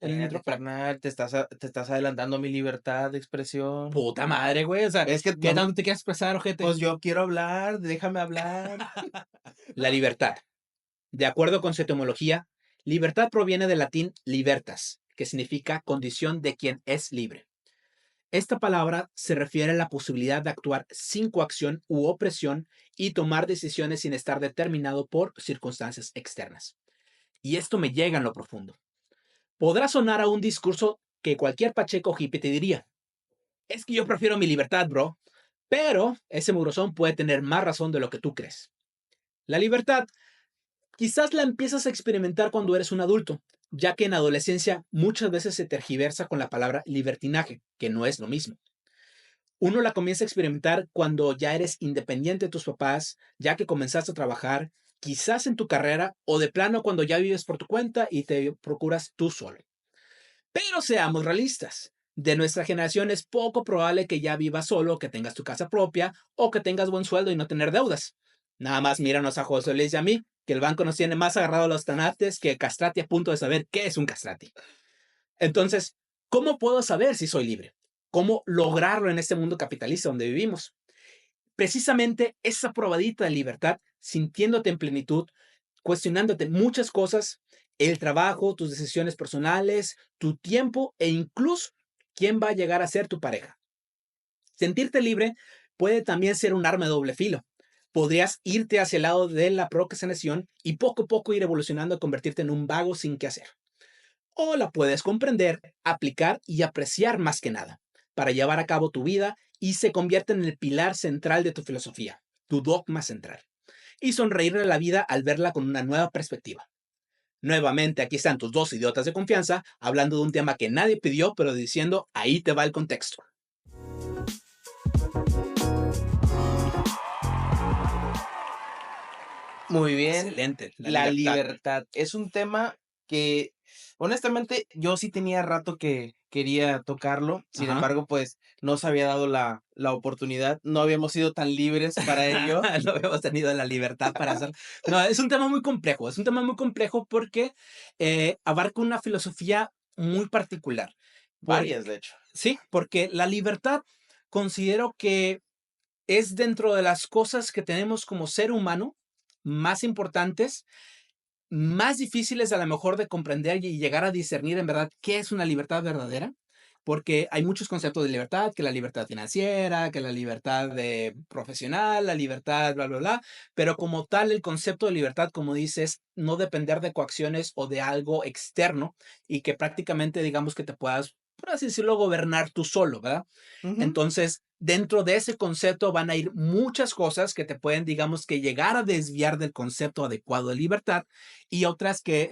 en el Espérate, intro para... carnal, te estás adelantando a mi libertad de expresión. Puta madre, güey. O sea, Es que ¿qué no, tanto te quieres expresar, ojete? pues yo quiero hablar, déjame hablar. La libertad. De acuerdo con su etimología, libertad proviene del latín libertas, que significa condición de quien es libre. Esta palabra se refiere a la posibilidad de actuar sin coacción u opresión y tomar decisiones sin estar determinado por circunstancias externas. Y esto me llega en lo profundo. Podrá sonar a un discurso que cualquier pacheco hippie te diría: es que yo prefiero mi libertad, bro. Pero ese mugrosón puede tener más razón de lo que tú crees. La libertad quizás la empiezas a experimentar cuando eres un adulto, ya que en adolescencia muchas veces se tergiversa con la palabra libertinaje, que no es lo mismo. Uno la comienza a experimentar cuando ya eres independiente de tus papás, ya que comenzaste a trabajar, quizás en tu carrera o de plano cuando ya vives por tu cuenta y te procuras tú solo. Pero seamos realistas. De nuestra generación es poco probable que ya vivas solo, que tengas tu casa propia o que tengas buen sueldo y no tener deudas. Nada más míranos a José Luis y a mí, que el banco nos tiene más agarrado a los tanates que Castrati a punto de saber qué es un castrati. Entonces, ¿cómo puedo saber si soy libre? ¿Cómo lograrlo en este mundo capitalista donde vivimos? Precisamente esa probadita de libertad, sintiéndote en plenitud, cuestionándote muchas cosas, el trabajo, tus decisiones personales, tu tiempo e incluso quién va a llegar a ser tu pareja. Sentirte libre puede también ser un arma de doble filo. Podrías irte hacia el lado de la procrastinación y poco a poco ir evolucionando a convertirte en un vago sin qué hacer. O la puedes comprender, aplicar y apreciar más que nada, para llevar a cabo tu vida y se convierte en el pilar central de tu filosofía, tu dogma central. Y sonreírle a la vida al verla con una nueva perspectiva. Nuevamente, aquí están tus dos idiotas de confianza hablando de un tema que nadie pidió, pero diciendo, ahí te va el contexto. Muy bien. Excelente, la La libertad. libertad es un tema que, honestamente, yo sí tenía rato que quería tocarlo. Sin Ajá. embargo, pues no se había dado la oportunidad. No habíamos sido tan libres para ello. No habíamos tenido la libertad para hacer. No, es un tema muy complejo. Es un tema muy complejo porque abarca una filosofía muy particular. Por, Varias, de hecho. sí, porque la libertad considero que es dentro de las cosas que tenemos como ser humano más importantes, más difíciles a lo mejor de comprender y llegar a discernir en verdad qué es una libertad verdadera, porque hay muchos conceptos de libertad, que la libertad financiera, que la libertad de profesional, la libertad, bla, bla, bla, pero como tal el concepto de libertad, como dices, no depender de coacciones o de algo externo y que prácticamente digamos que te puedas, por así decirlo, gobernar tú solo, ¿verdad? Ujú. Entonces, dentro de ese concepto van a ir muchas cosas que te pueden, digamos, que llegar a desviar del concepto adecuado de libertad y otras que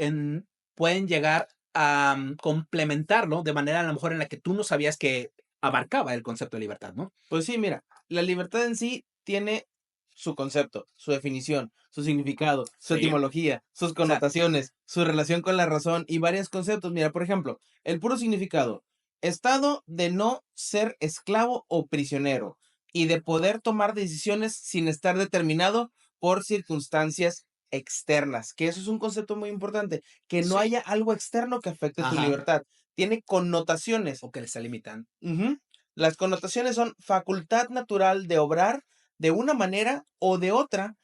pueden llegar a complementarlo de manera a lo mejor en la que tú no sabías que abarcaba el concepto de libertad, ¿no? Pues sí, mira, la libertad en sí tiene su concepto, su definición, su significado, su Sí. etimología, sus O sea, connotaciones, su relación con la razón y varios conceptos. Mira, por ejemplo, el puro significado, estado de no ser esclavo o prisionero y de poder tomar decisiones sin estar determinado por circunstancias externas, que eso es un concepto muy importante, que no sí. haya algo externo que afecte tu Ajá. libertad. Tiene connotaciones. O que le está limitando. Ujú. Las connotaciones son facultad natural de obrar de una manera o de otra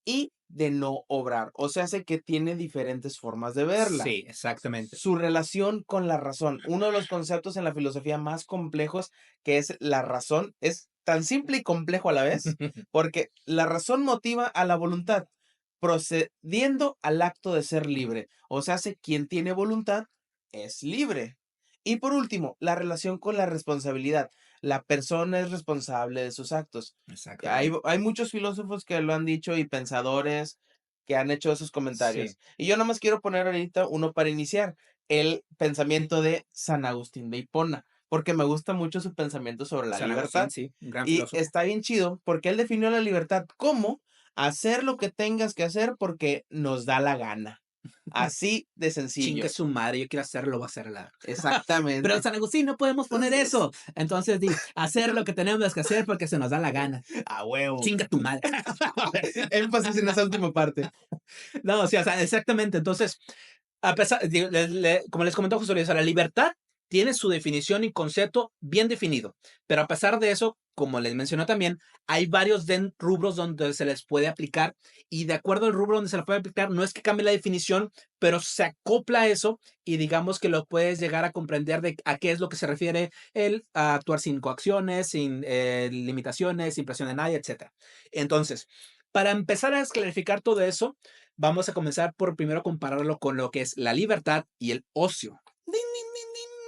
y de no obrar. O sea, hace que tiene diferentes formas de verla. Sí, exactamente. Su relación con la razón. Uno de los conceptos en la filosofía más complejos que es la razón es tan simple y complejo a la vez, porque la razón motiva a la voluntad, procediendo al acto de ser libre. O sea, hace quien tiene voluntad es libre. Y por último, la relación con la responsabilidad. La persona es responsable de sus actos. Exactamente. Hay muchos filósofos que lo han dicho y pensadores que han hecho esos Sí. comentarios. Y yo nomás quiero poner ahorita uno para iniciar, el pensamiento de San Agustín de Hipona, porque me gusta mucho su pensamiento sobre la San Agustín, libertad. sí, un gran Y filósofo. está bien chido porque él definió la libertad como hacer lo que tengas que hacer porque nos da la gana. Así de Chingue sencillo. su madre, yo quiero hacerlo, voy a hacerla. Pero Exactamente. San Agustín no podemos poner eso. Entonces di, hacer lo que tenemos que hacer porque se nos da la gana. A huevo. Chinga tu madre. Énfasis en esa última parte. No, o sea, exactamente. Entonces, A pesar, como les comentó José Luis, la libertad tiene su definición y concepto bien definido, pero a pesar de eso, como les mencionó también, hay varios rubros donde se les puede aplicar y de acuerdo al rubro donde se le puede aplicar, no es que cambie la definición, pero se acopla a eso y digamos que lo puedes llegar a comprender de a qué es lo que se refiere el a actuar sin coacciones, sin limitaciones, sin presión de nadie, etcétera. Entonces, para empezar a esclarificar todo eso, vamos a comenzar por primero compararlo con lo que es la libertad y el ocio,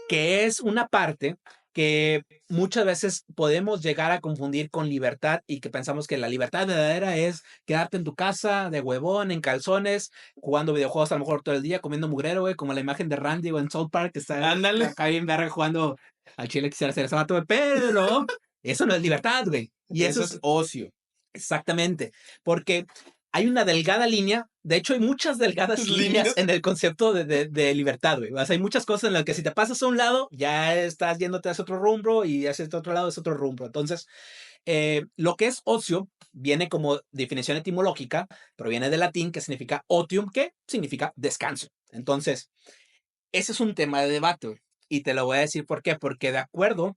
que es una parte que muchas veces podemos llegar a confundir con libertad y que pensamos que la libertad verdadera es quedarte en tu casa de huevón, en calzones, jugando videojuegos a lo mejor todo el día, comiendo mugrero, güey, como la imagen de Randy o en South Park que está Ándale. acá bien verga jugando al chile quisiera hacer ese vato, güey, pero eso no es libertad, güey. Y eso Eso es es ocio. exactamente, porque hay una delgada línea, de hecho hay muchas delgadas líneas Líneas. en el concepto de libertad, güey. O sea, hay muchas cosas en las que si te pasas a un lado, ya estás yéndote hacia otro rumbo y hacia este otro lado es otro rumbo. Entonces, lo que es ocio viene como definición etimológica, proviene del latín que significa otium, que significa descanso. Entonces, ese es un tema de debate, güey, y te lo voy a decir por qué, porque de acuerdo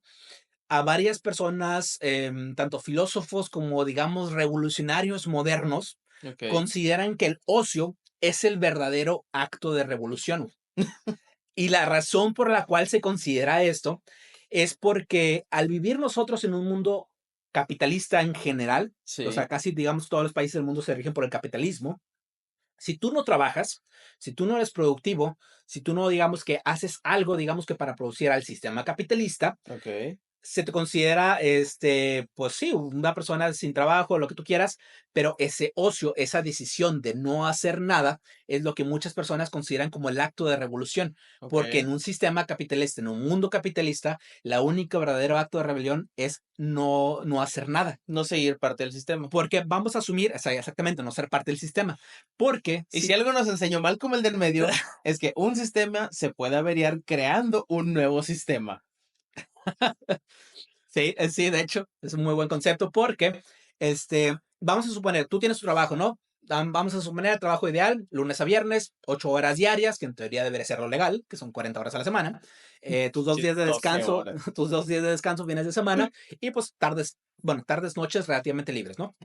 a varias personas, tanto filósofos como, digamos, revolucionarios modernos, Ok. consideran que el ocio es el verdadero acto de revolución. Y la razón por la cual se considera esto es porque al vivir nosotros en un mundo capitalista en general, o sea, Sí. casi digamos todos los países del mundo se rigen por el capitalismo, si tú no trabajas, si tú no eres productivo, si tú no digamos que haces algo, digamos que para producir al sistema capitalista, Ok. se te considera, pues sí, una persona sin trabajo, lo que tú quieras, pero ese ocio, esa decisión de no hacer nada, es lo que muchas personas consideran como el acto de revolución, porque en Ok. un sistema capitalista, en un mundo capitalista, la única verdadero acto de rebelión es no hacer nada. No seguir parte del sistema. Porque vamos a asumir, o sea, exactamente, no ser parte del sistema. Porque Y si si algo nos enseñó Malcolm el del medio, es que un sistema se puede averiar creando un nuevo sistema. sí, sí, de hecho, es un muy buen concepto porque, vamos a suponer, tú tienes tu trabajo, ¿no? Vamos a suponer el trabajo ideal, lunes a viernes, 8 horas diarias, que en teoría debería ser lo legal, que son 40 horas a la semana. Tus dos Che, días de 12 descanso, horas. tus 2 días de descanso, fines de semana, y pues tardes, bueno, tardes, noches relativamente libres, ¿no?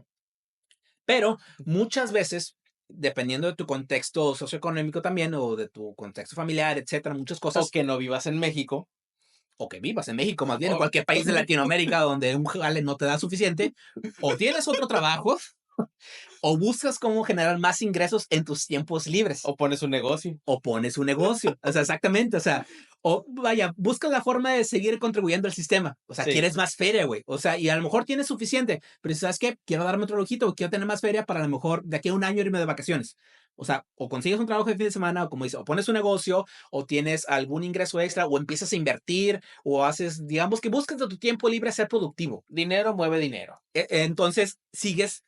Pero muchas veces, dependiendo de tu contexto socioeconómico también, o de tu contexto familiar, etcétera, muchas O cosas, que no vivas en México. o que vivas en México, más bien en O- cualquier país de Latinoamérica donde un jale no te da suficiente, o tienes otro trabajo, o buscas cómo generar más ingresos en tus tiempos libres, o pones un negocio. o pones un negocio. O sea, exactamente, o sea, o vaya, buscas la forma de seguir contribuyendo al sistema. O sea, Sí. quieres más feria, güey. O sea, y a lo mejor tienes suficiente, pero ¿sabes qué? Quiero darme otro lujito, quiero tener más feria para a lo mejor de aquí a un año irme de vacaciones. O sea, o consigues un trabajo de fin de semana, o como dice, o pones un negocio, o tienes algún ingreso extra, o empiezas a invertir, o haces, digamos que buscas de tu tiempo libre ser productivo. Dinero mueve dinero. Entonces, sigues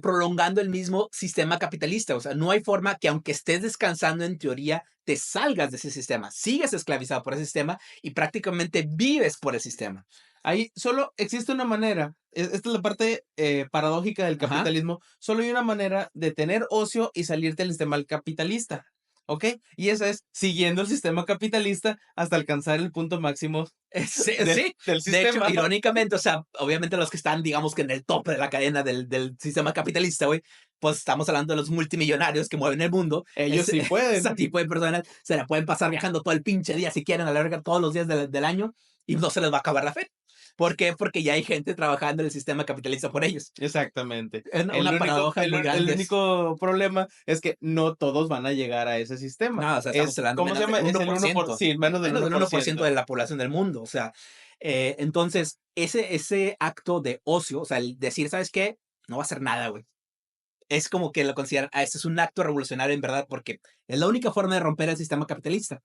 prolongando el mismo sistema capitalista. O sea, no hay forma que aunque estés descansando en teoría, te salgas de ese sistema. Sigues esclavizado por ese sistema y prácticamente vives por el sistema. Ahí solo existe una manera. Esta es la parte paradójica del Ajá. capitalismo. Solo hay una manera de tener ocio y salirte del sistema capitalista. ¿Ok? Y esa es siguiendo el sistema capitalista hasta alcanzar el punto máximo Sí, del, sí, del de hecho, sistema. irónicamente, o sea, obviamente los que están, digamos que en el tope de la cadena del sistema capitalista, güey, pues estamos hablando de los multimillonarios que mueven el mundo. Ellos sí Ese pueden. tipo de personas se la pueden pasar viajando todo el pinche día si quieren, a la verga, todos los días del año y no se les va a acabar la fe. ¿Por qué? Porque ya hay gente trabajando en el sistema capitalista por ellos. Exactamente. Es El una único, paradoja muy el grande. único problema es que no todos van a llegar a ese sistema. No, o sea, estamos Es, hablando ¿cómo se menos del llama? Es uno el por 1%, ciento sí, menos del menos uno del por 1% ciento de la población del mundo. O sea, entonces, ese acto de ocio, o sea, el decir, ¿sabes qué? No va a hacer nada, güey. Es como que lo consideran, este es un acto revolucionario en verdad, porque es la única forma de romper el sistema capitalista.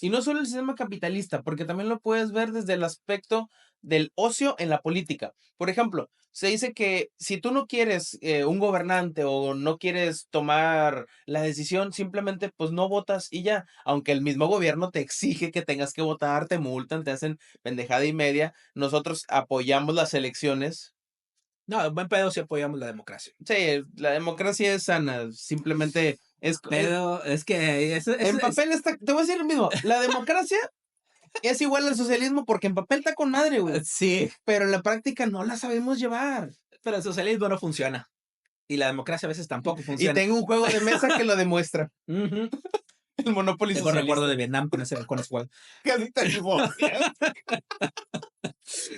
Y no solo el sistema capitalista, porque también lo puedes ver desde el aspecto del ocio en la política. Por ejemplo, se dice que si tú no quieres un gobernante o no quieres tomar la decisión, simplemente pues no votas y ya. Aunque el mismo gobierno te exige que tengas que votar, te multan, te hacen pendejada y media. Nosotros apoyamos las elecciones. No, buen pedo si apoyamos la democracia. Sí, la democracia es sana. Simplemente Pero es que en papel está, te voy a decir lo mismo, la democracia es igual al socialismo porque en papel está con madre, güey. sí, Pero en la práctica no la sabemos llevar. pero el socialismo no funciona. Y la democracia a veces tampoco Y funciona. tengo un juego de mesa que lo demuestra. Ujú. El Monopoly Tengo recuerdo socialista. de Vietnam con ese juego. Casi te divorcias.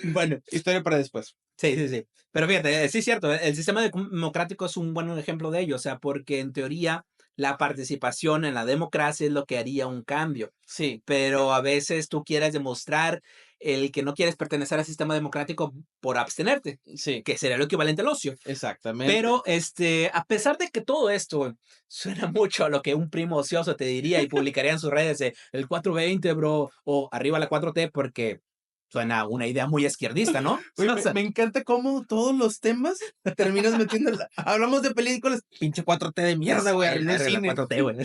Bueno, Historia para después. sí. Pero fíjate, sí es cierto, el sistema democrático es un buen ejemplo de ello, o sea, porque en teoría la participación en la democracia es lo que haría un cambio, Sí, pero a veces tú quieres demostrar el que no quieres pertenecer al sistema democrático por abstenerte, sí, que sería lo equivalente al ocio. exactamente. Pero a pesar de que todo esto suena mucho a lo que un primo ocioso te diría y publicaría en sus redes de el 420, bro, o arriba la 4T, porque suena una idea muy izquierdista, ¿no? Güey, O sea, me encanta cómo todos los temas terminas metiendo. Hablamos de películas, pinche 4T de mierda, güey, arruinó el la cine. 4T, güey.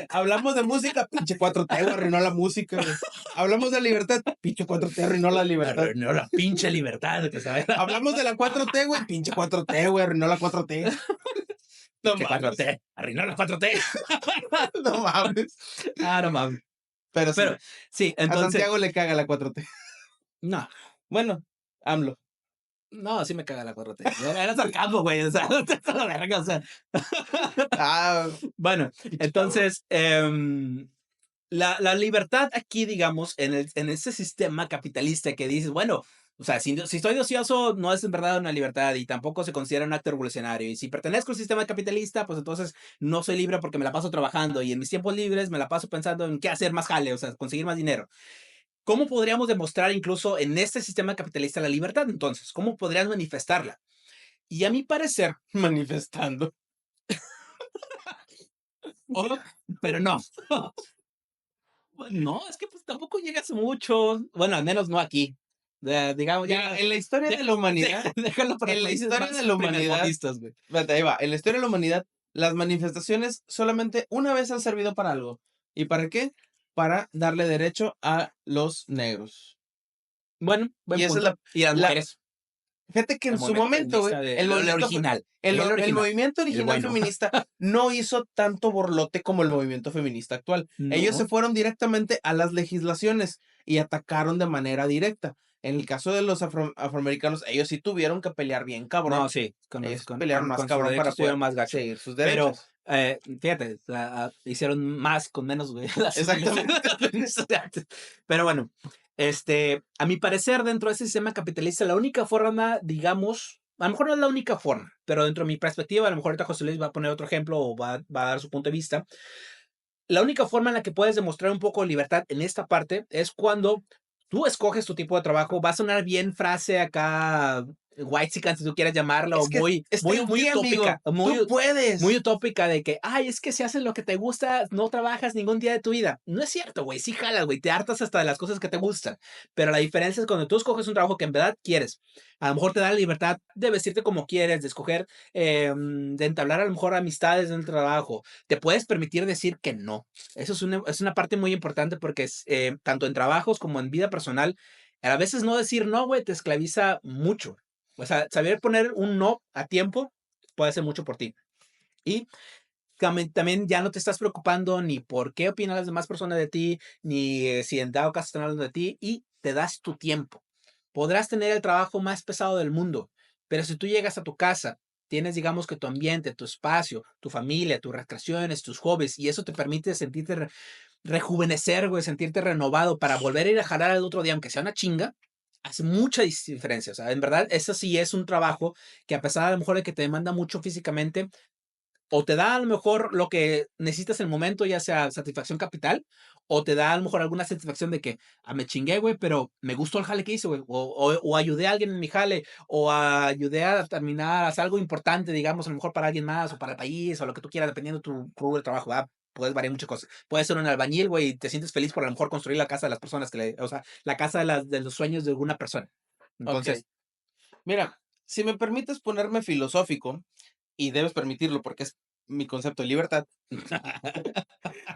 Hablamos de música, pinche 4T, güey, arruinó la música, güey. Hablamos de libertad, pinche 4T arruinó la libertad. Arruinó la pinche libertad, que sabes. Hablamos de la 4T, güey, pinche 4T, güey, arruinó la 4T. No Pinche mames. 4T, arruinó la 4T. No mames. No mames. Pero sí, Pero sí, a entonces, Santiago le caga la 4T. no. Bueno, AMLO. No, sí me caga la 4T. Era sarcasmo, güey. O sea, no te la verga, o sea. Ah, Bueno, entonces, la libertad aquí, digamos, en ese sistema capitalista que dices, bueno, o sea, si estoy de ocioso, no es en verdad una libertad y tampoco se considera un acto revolucionario. Y si pertenezco al sistema capitalista, pues entonces no soy libre porque me la paso trabajando y en mis tiempos libres me la paso pensando en qué hacer más jale, o sea, conseguir más dinero. ¿Cómo podríamos demostrar incluso en este sistema capitalista la libertad entonces? ¿Cómo podrías manifestarla? Y a mi parecer, manifestando. pero no. No, es que pues tampoco llegas mucho. Bueno, al menos no aquí. Digamos, Mira, ya. en la historia de la humanidad, Déjalo para en la países historia más de la humanidad, primermundistas, güey. espérate, ahí va, en la historia de la humanidad, las manifestaciones solamente una vez han servido para algo. ¿Y para qué? Para darle derecho a los negros. Bueno, Y buen esa es punto. Y las la, mujeres. fíjate que El en su movimiento momento, güey, feminista de el el movimiento, original. el, El el original. movimiento El original bueno. feminista no hizo tanto borlote como el movimiento feminista actual. Ellos se No. fueron directamente a las legislaciones y atacaron de manera directa. En el caso de los afroamericanos, ellos sí tuvieron que pelear bien No, cabrón. sí. Ellos pelearon más Con sus cabrón derechos para estuvieron poder más gacho. seguir sus Pero, derechos. fíjate, hicieron más con menos, güey. Exactamente. Pero bueno, a mi parecer, dentro de ese sistema capitalista, la única forma, digamos, a lo mejor no es la única forma, pero dentro de mi perspectiva, a lo mejor ahorita José Luis va a poner otro ejemplo o va a dar su punto de vista. La única forma en la que puedes demostrar un poco de libertad en esta parte es cuando tú escoges tu tipo de trabajo. Va a sonar bien frase acá, whitezican, si tú quieres llamarla, o Es que está en muy ti, amigo. utópica, Tú muy puedes. utópica de que, ay, es que si haces lo que te gusta, no trabajas ningún día de tu vida. No es cierto, güey. Sí jalas, güey. Te hartas hasta de las cosas que te gustan. Pero la diferencia es cuando tú escoges un trabajo que en verdad quieres. A lo mejor te da la libertad de vestirte como quieres, de escoger, de entablar a lo mejor amistades en el trabajo. Te puedes permitir decir que no. Eso es una parte muy importante porque tanto en trabajos como en vida personal, a veces no decir no, güey, te esclaviza mucho. O sea, saber poner un no a tiempo puede hacer mucho por ti. Y también ya no te estás preocupando ni por qué opinan las demás personas de ti, ni si en dado caso están hablando de ti, y te das tu tiempo. Podrás tener el trabajo más pesado del mundo, pero si tú llegas a tu casa, tienes, digamos que tu ambiente, tu espacio, tu familia, tus recreaciones, tus hobbies, y eso te permite sentirte rejuvenecer, güey, sentirte renovado para volver a ir a jalar al otro día, aunque sea una chinga, hace mucha diferencia. O sea, en verdad, eso sí es un trabajo que a pesar a lo mejor de que te demanda mucho físicamente, o te da a lo mejor lo que necesitas en el momento, ya sea satisfacción capital, o te da a lo mejor alguna satisfacción de que me chingué, güey, pero me gustó el jale que hice, güey, o ayudé a alguien en mi jale, o ayudé a terminar, a hacer algo importante, digamos, a lo mejor para alguien más, o para el país, o lo que tú quieras, dependiendo de tu rubro de trabajo, ¿verdad? Puedes variar muchas cosas. Puedes ser un albañil, güey, y te sientes feliz por a lo mejor construir la casa de las personas o sea, la casa de los sueños de alguna persona. Ok. Entonces, Mira, si me permites ponerme filosófico, y debes permitirlo porque es mi concepto de libertad,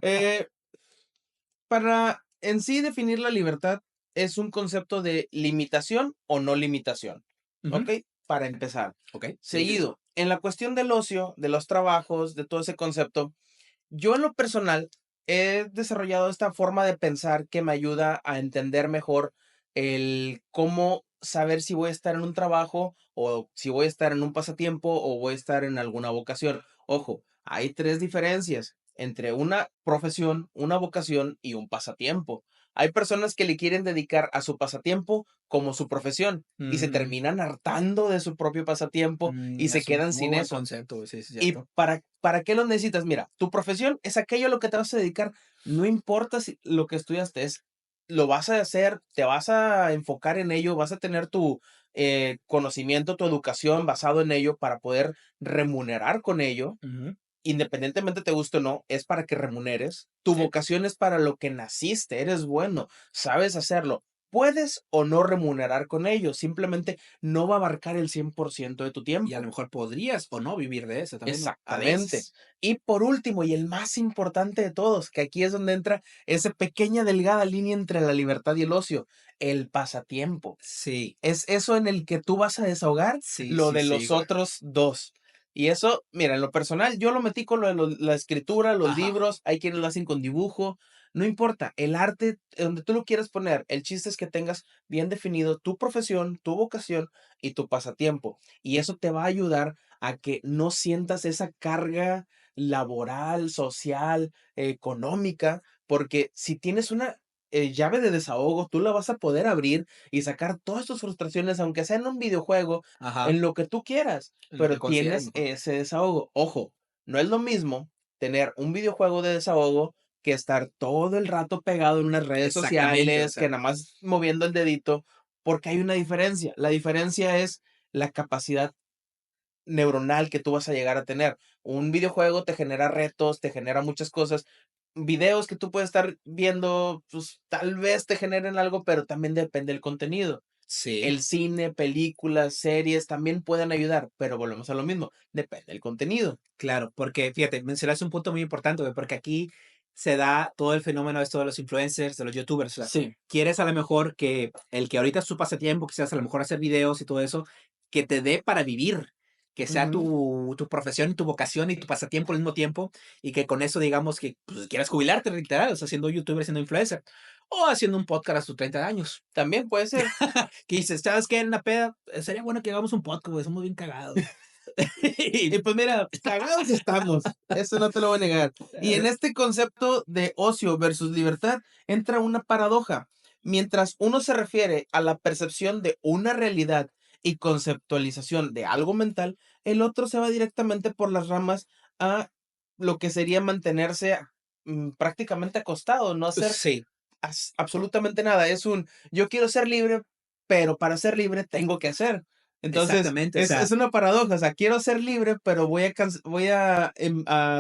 eh, para en sí definir la libertad es un concepto de limitación o no limitación, ujú, ¿ok? Para empezar. ok, sí. Seguido, en la cuestión del ocio, de los trabajos, de todo ese concepto, Yo en lo personal he desarrollado esta forma de pensar que me ayuda a entender mejor el cómo saber si voy a estar en un trabajo o si voy a estar en un pasatiempo o voy a estar en alguna vocación. Ojo, hay tres diferencias entre una profesión, una vocación y un pasatiempo. Hay personas que le quieren dedicar a su pasatiempo como su profesión y se Mm, terminan hartando de su propio pasatiempo y se es un quedan muy sin buen eso. concepto, güey, sí, sí, ¿Y cierto. para qué lo necesitas? Mira, tu profesión es aquello a lo que te vas a dedicar. No importa si lo que estudiaste es, lo vas a hacer, te vas a enfocar en ello, vas a tener tu conocimiento, tu educación basado en ello para poder remunerar con ello. Ujú. Independientemente te guste o no, es para que remuneres. Tu Sí. vocación es para lo que naciste, eres bueno, sabes hacerlo. Puedes o no remunerar con ello, simplemente no va a abarcar el 100% de tu Y a lo tiempo. mejor podrías o no vivir de eso también, ¿no? A Exactamente. veces. Y por último, y el más importante de todos, que aquí es donde entra esa pequeña delgada línea entre la libertad y el ocio, el pasatiempo. Sí, Es eso en el que tú vas a desahogar sí, lo sí, de sí, los güey. otros dos. Y eso, mira, en lo personal, yo lo metí con lo de la escritura, los Ajá. libros, hay quienes lo hacen con dibujo, no importa, el arte, donde tú lo quieras poner, el chiste es que tengas bien definido tu profesión, tu vocación y tu pasatiempo. Y eso te va a ayudar a que no sientas esa carga laboral, social, económica, porque si tienes una llave de desahogo, tú la vas a poder abrir y sacar todas tus frustraciones, aunque sea en un videojuego, Ajá. en lo que tú quieras, En lo que pero consideres tienes mejor. ese desahogo. Ojo, no es lo mismo tener un videojuego de desahogo que estar todo el rato pegado en unas redes Exactamente, o sociales, que sea, nada más moviendo el dedito, porque hay una diferencia. La diferencia es la capacidad neuronal que tú vas a llegar a tener. Un videojuego te genera retos, te genera muchas cosas. Videos que tú puedes estar viendo, pues tal vez te generen algo, pero también depende del contenido. sí, El cine, películas, series también pueden ayudar, pero volvemos a lo mismo, depende del contenido. claro, porque fíjate, mencionaste un punto muy importante, güey, porque aquí se da todo el fenómeno esto de los influencers, de los youtubers, o sea, Sí. quieres a lo mejor que el que ahorita es su pasatiempo, quizás a lo mejor hacer videos y todo eso, que te dé para vivir, que sea Ujú. tu profesión, tu vocación y tu pasatiempo al mismo tiempo, y que con eso digamos que pues, quieras jubilarte literal, o sea, siendo youtuber, siendo influencer, o haciendo un podcast a tus 30 años, También puede ser. que dices, ¿sabes qué? En una peda, sería bueno que hagamos un podcast, güey, somos bien cagados. Y pues mira, cagados estamos, eso no te lo voy a negar. Y en este concepto de ocio versus libertad entra una paradoja. Mientras uno se refiere a la percepción de una realidad y conceptualización de algo mental, el otro se va directamente por las ramas a lo que sería mantenerse prácticamente acostado, no hacer Sí, absolutamente nada. Es un, yo quiero ser libre, pero para ser libre tengo que hacer. Entonces, exactamente, o es sea, una paradoja. O sea, quiero ser libre, pero voy a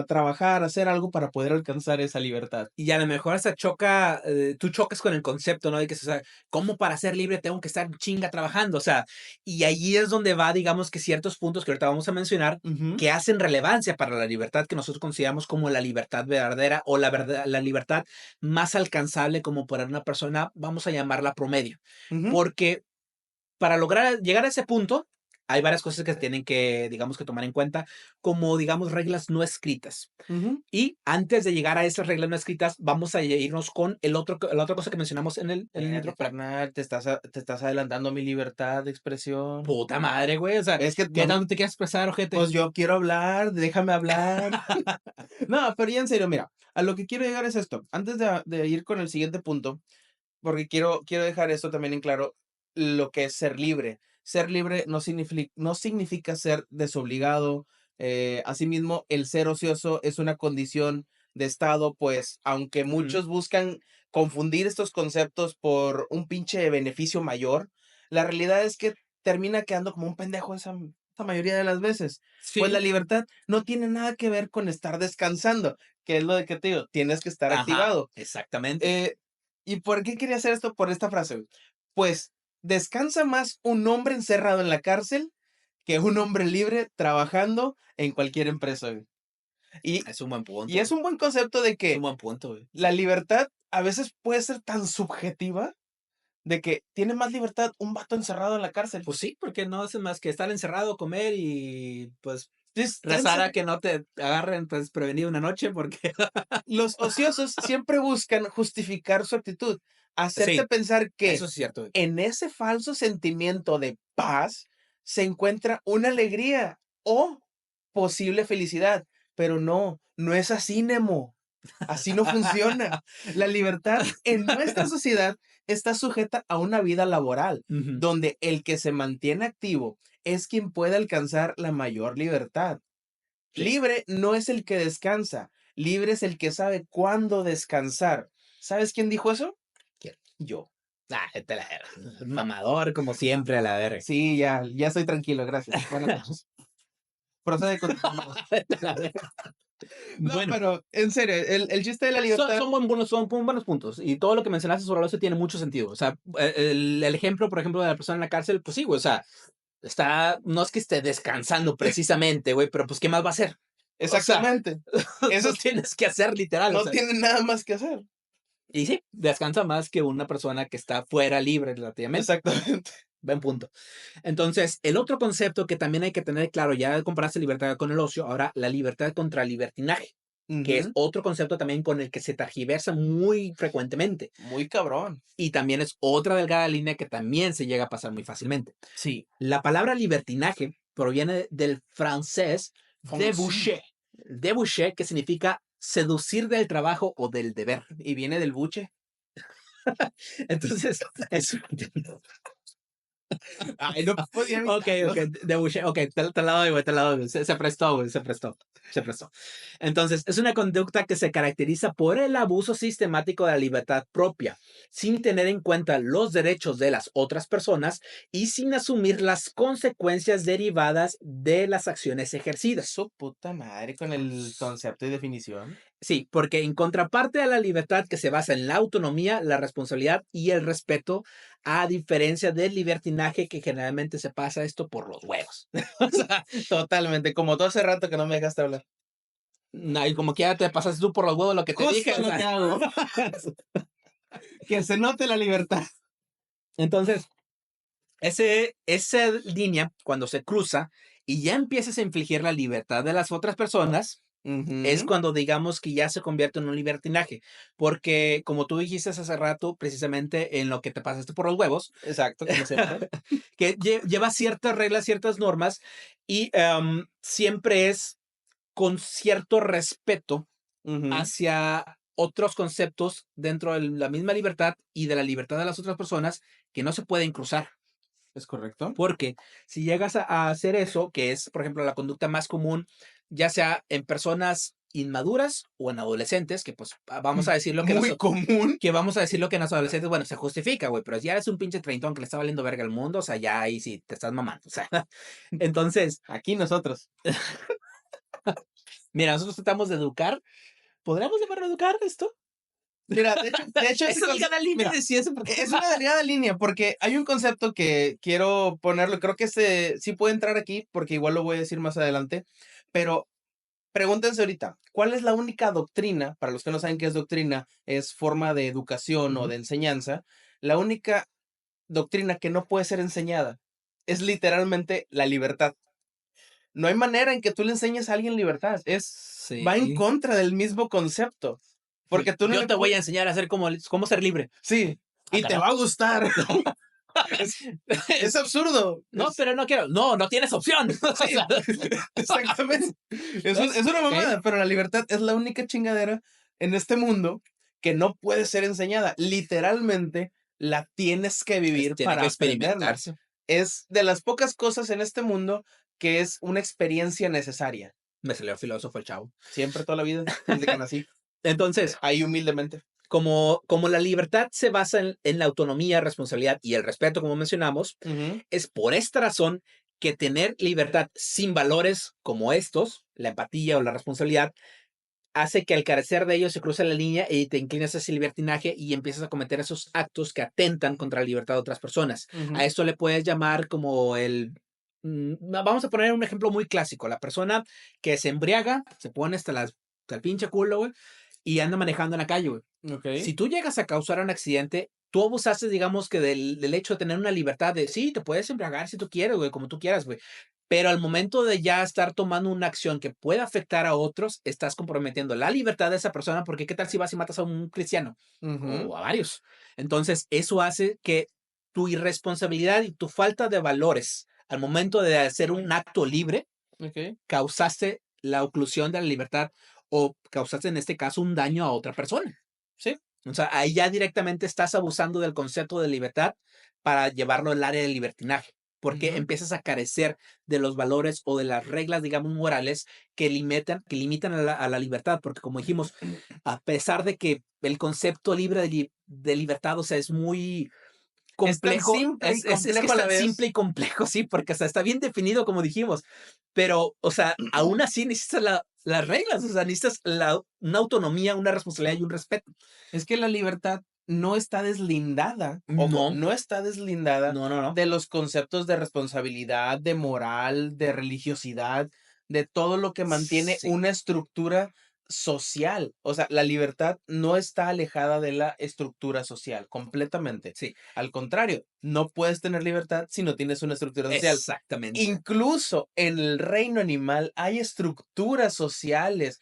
trabajar, a hacer algo para poder alcanzar esa libertad. y a lo mejor hasta choca, tú chocas con el concepto, ¿no? De que, o sea, ¿cómo para ser libre tengo que estar en chinga trabajando? O sea, y allí es donde va, digamos que ciertos puntos que ahorita vamos a mencionar, Ujú, que hacen relevancia para la libertad que nosotros consideramos como la libertad verdadera o la verdad, la libertad más alcanzable como para una persona, vamos a llamarla promedio. ujú, Porque para lograr llegar a ese punto, hay varias cosas que tienen que, digamos, que tomar en cuenta, como, digamos, reglas no escritas. ujú. Y antes de llegar a esas reglas no escritas, vamos a irnos con la otra cosa que mencionamos en el Espérate, intro. carnal, te estás adelantando a mi libertad de expresión. Puta madre, güey. O sea, Es que ¿qué no, tanto te quieres expresar, ojete? pues yo quiero hablar, déjame hablar. No, pero ya en serio, mira, a lo que quiero llegar es esto. Antes de ir con el siguiente punto, porque quiero dejar esto también en claro, lo que es ser libre. Ser libre no significa ser desobligado. Asimismo, el ser ocioso es una condición de estado, pues, aunque Ujú. muchos buscan confundir estos conceptos por un pinche beneficio mayor, la realidad es que termina quedando como un pendejo esa mayoría de las veces. Pues la Sí. libertad no tiene nada que ver con estar descansando, que es lo de que te digo, tienes que estar Ajá, activado. exactamente. Eh, ¿Y por qué quería hacer esto? Por esta frase, güey. Pues, descansa más un hombre encerrado en la cárcel que un hombre libre trabajando en cualquier empresa, güey. Y Es un buen y punto, es güey. un buen concepto de Es un que buen punto, güey. la libertad a veces puede ser tan subjetiva de que tiene más libertad un vato encerrado en la cárcel. Pues sí, porque no hace más que estar encerrado, comer y pues Rezar a que no te agarren pues prevenido una noche porque Los ociosos siempre buscan justificar su actitud, hacerte sí, pensar que eso es cierto. en ese falso sentimiento de paz se encuentra una alegría o posible felicidad, pero no, no es así, Nemo. Así no funciona. La libertad en nuestra sociedad está sujeta a una vida laboral, Ujú, donde el que se mantiene activo es quien puede alcanzar la mayor libertad. sí. Libre no es el que descansa, libre es el que sabe cuándo descansar. ¿Sabes quién dijo eso? ¿Quién? Yo. Vete a la verga. Mamador como siempre a la verga. Sí, ya estoy tranquilo, gracias. Buenas noches. Procede con tus mamadas. Vete a la verga. No, Bueno, pero en serio, el chiste de la libertad. son buenos puntos. Y todo lo que mencionaste sobre eso tiene mucho sentido. O sea, el ejemplo, por ejemplo, de la persona en la cárcel, pues sí, güey. O sea, no es que esté descansando precisamente, güey, pero pues, ¿qué más va a hacer? O sea, Exactamente. Eso no tienes que hacer literal. O no sea, tiene nada más que hacer. y sí, descansa más que una persona que está fuera libre relativamente. Exactamente. Buen punto. Entonces, el otro concepto que también hay que tener claro, ya comparaste libertad con el ocio, ahora la libertad contra el libertinaje, que es Ujú. otro concepto también con el que se tergiversa muy frecuentemente. Muy cabrón. Y también es otra delgada línea que también se llega a pasar muy fácilmente. Sí. La palabra libertinaje proviene del francés Sí. débaucher, que significa seducir del trabajo o del deber. Y viene del buche. Entonces, es Ay, no podía ok, evitarlo. ok, ok, te la doy, güey, te la doy, güey. Se prestó, güey, se prestó, se prestó. Entonces, es una conducta que se caracteriza por el abuso sistemático de la libertad propia, sin tener en cuenta los derechos de las otras personas y sin asumir las consecuencias derivadas de las acciones ejercidas. Su puta madre con el concepto y definición. Sí, porque en contraparte a la libertad que se basa en la autonomía, la responsabilidad y el respeto, a diferencia del libertinaje que generalmente se pasa esto por los huevos. O sea, Totalmente, como tú hace rato que no me dejaste hablar. no, y como quiera te pasaste tú por los huevos lo que te dije. Justo O lo que sea. hago. Que se note la libertad. Entonces, esa línea, cuando se cruza y ya empiezas a infligir la libertad de las otras personas, es Ujú. cuando digamos que ya se convierte en un libertinaje. Porque, como tú dijiste hace rato, precisamente en lo que te pasaste por los huevos, Exacto, como siempre. que lleva ciertas reglas, ciertas normas y siempre es con cierto respeto Ujú. hacia otros conceptos dentro de la misma libertad y de la libertad de las otras personas que no se pueden cruzar. ¿Es correcto? Porque si llegas a hacer eso, que es, por ejemplo, la conducta más común, ya sea en personas inmaduras o en adolescentes, que pues vamos a decir lo que Muy común. que vamos a decir lo que en los adolescentes, bueno, se justifica, güey, pero ya eres un pinche treintón que le está valiendo verga al mundo, o sea, ya ahí sí te estás mamando, o sea, entonces, Aquí nosotros. mira, nosotros tratamos de educar, ¿podríamos llamarlo educar esto? Mira, de hecho ese Esa es concepto, la línea mira, de sí, eso porque es una delgada línea porque hay un concepto que quiero ponerlo, creo que sí puede entrar aquí porque igual lo voy a decir más adelante, pero pregúntense ahorita, ¿cuál es la única doctrina? Para los que no saben qué es doctrina, es forma de educación o Ujú. de enseñanza. La única doctrina que no puede ser enseñada es literalmente la libertad. No hay manera en que tú le enseñes a alguien libertad. Va en Sí, contra del mismo concepto. sí. Porque tú no Yo le te voy puedes. a enseñar a hacer cómo ser libre. Sí, Ah, y te carajo. va a gustar. Es, es absurdo. No, pero no quiero. No, no tienes opción. O Sí, sea, exactamente. Es una ok. mamada, pero la libertad es la única chingadera en este mundo que no puede ser enseñada. Literalmente la tienes que vivir Tiene para que aprenderla. experimentarse. Es de las pocas cosas en este mundo que es una experiencia necesaria. Me salió filósofo el chavo. Siempre, toda la vida, desde que nací. Entonces, Ahí humildemente. como la libertad se basa en la autonomía, responsabilidad y el respeto, como mencionamos, Ujú. es por esta razón que tener libertad sin valores como estos, la empatía o la responsabilidad, hace que al carecer de ellos se cruce la línea y te inclinas hacia el libertinaje y empiezas a cometer esos actos que atentan contra la libertad de otras personas. A Ujú. esto le puedes llamar como vamos a poner un ejemplo muy clásico, la persona que se embriaga, se pone hasta el pinche culo, güey, y anda manejando en la calle, güey. Ok. Si tú llegas a causar un accidente, tú abusaste, digamos, que del hecho de tener una libertad de, sí, te puedes embriagar si tú quieres, güey, como tú quieras, güey. Pero al momento de ya estar tomando una acción que pueda afectar a otros, estás comprometiendo la libertad de esa persona, porque ¿qué tal si vas y matas a un cristiano Ujú. o a varios? Entonces, eso hace que tu irresponsabilidad y tu falta de valores al momento de hacer un acto libre, Ok. causaste la oclusión de la libertad o causaste en este caso un daño a otra persona. Sí. O sea, ahí ya directamente estás abusando del concepto de libertad para llevarlo al área de libertinaje, porque Ujú. empiezas a carecer de los valores o de las reglas, digamos, morales que limitan a la libertad, porque como dijimos, a pesar de que el concepto libre de libertad, o sea, es muy Es tan complejo, simple y es que complejo es a la tan simple vez. y complejo, sí, porque o sea, está bien definido, como dijimos, pero, o sea, aún así necesitas las reglas, o sea, necesitas una autonomía, una responsabilidad y un respeto. Es que la libertad no está deslindada, ojo, No, no está deslindada no, no, no. de los conceptos de responsabilidad, de moral, de religiosidad, de todo lo que mantiene Sí, una estructura social. O sea, la libertad no está alejada de la estructura social, completamente. sí, Al contrario, no puedes tener libertad si no tienes una estructura social. exactamente. Incluso en el reino animal hay estructuras sociales,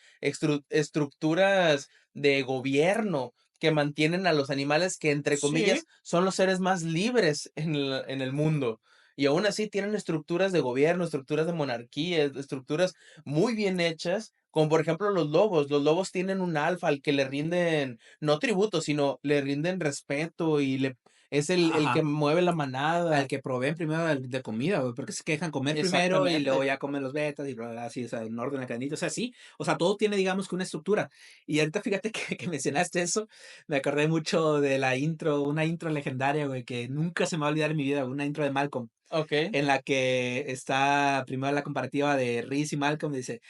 estructuras de gobierno que mantienen a los animales que, entre Sí, comillas, son los seres más libres en el mundo. Y aún así tienen estructuras de gobierno, estructuras de monarquía, estructuras muy bien hechas, como por ejemplo los lobos. Los lobos tienen un alfa al que le rinden, no tributo, sino le rinden respeto y es el que ajá. mueve la Al manada. que proveen primero de comida, güey, porque se quejan comer primero y luego Exactamente. ya comen los betas y bla, bla, bla, así, o sea, en orden académico, o sea, sí, o sea, todo tiene, digamos, que una estructura. Y ahorita fíjate que mencionaste eso, me acordé mucho de la intro, una intro legendaria, güey, que nunca se me va a olvidar en mi vida, una intro de Malcolm, Ok. en la que está primero la comparativa de Reese y Malcolm, dice,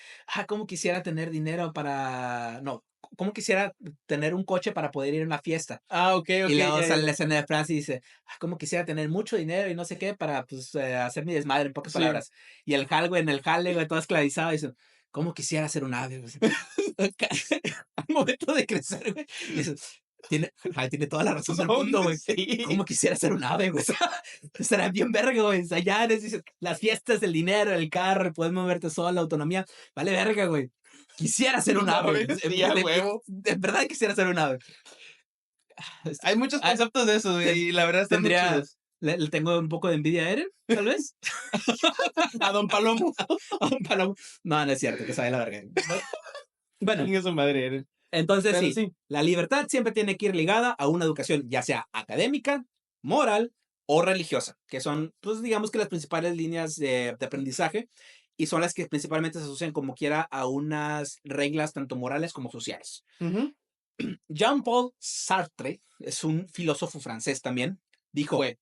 cómo quisiera tener dinero para, no, cómo quisiera tener un coche para poder ir a una fiesta. Ok, Y ok, luego ya, sale la ya. escena de Francis y dice, cómo quisiera tener mucho dinero y no sé qué para, pues, hacer mi desmadre, en pocas Sí. palabras. Y el Hal, güey, en el jale, güey, todo esclavizado, dice, cómo quisiera ser un ave, güey. Al momento de crecer, güey. Dice, Hal tiene toda la razón del mundo, güey. Sí. ¿Cómo quisiera ser un ave, güey? O sea, será bien verga, güey. O sea, ya dices, las fiestas, el dinero, el carro, puedes moverte solo, la autonomía. Vale verga, güey. Quisiera ser un No, ave. sí, a huevo. De verdad quisiera ser un ave. Hay muchos Ah, conceptos de eso, ten- y la verdad están muy tendría, chidos. le tengo un poco de envidia a Eren, tal vez. A Don Palomo. A un palomo. No, no es cierto, que sabe la verga. Bueno, Chingue su madre, Eren. entonces Pero sí, sí. la libertad siempre tiene que ir ligada a una educación, ya sea académica, moral o religiosa, que son, pues digamos que las principales líneas de aprendizaje y son las que principalmente se asocian como quiera a unas reglas tanto morales como sociales. Ujú. Jean-Paul Sartre es un filósofo francés también. Dijo, Fue.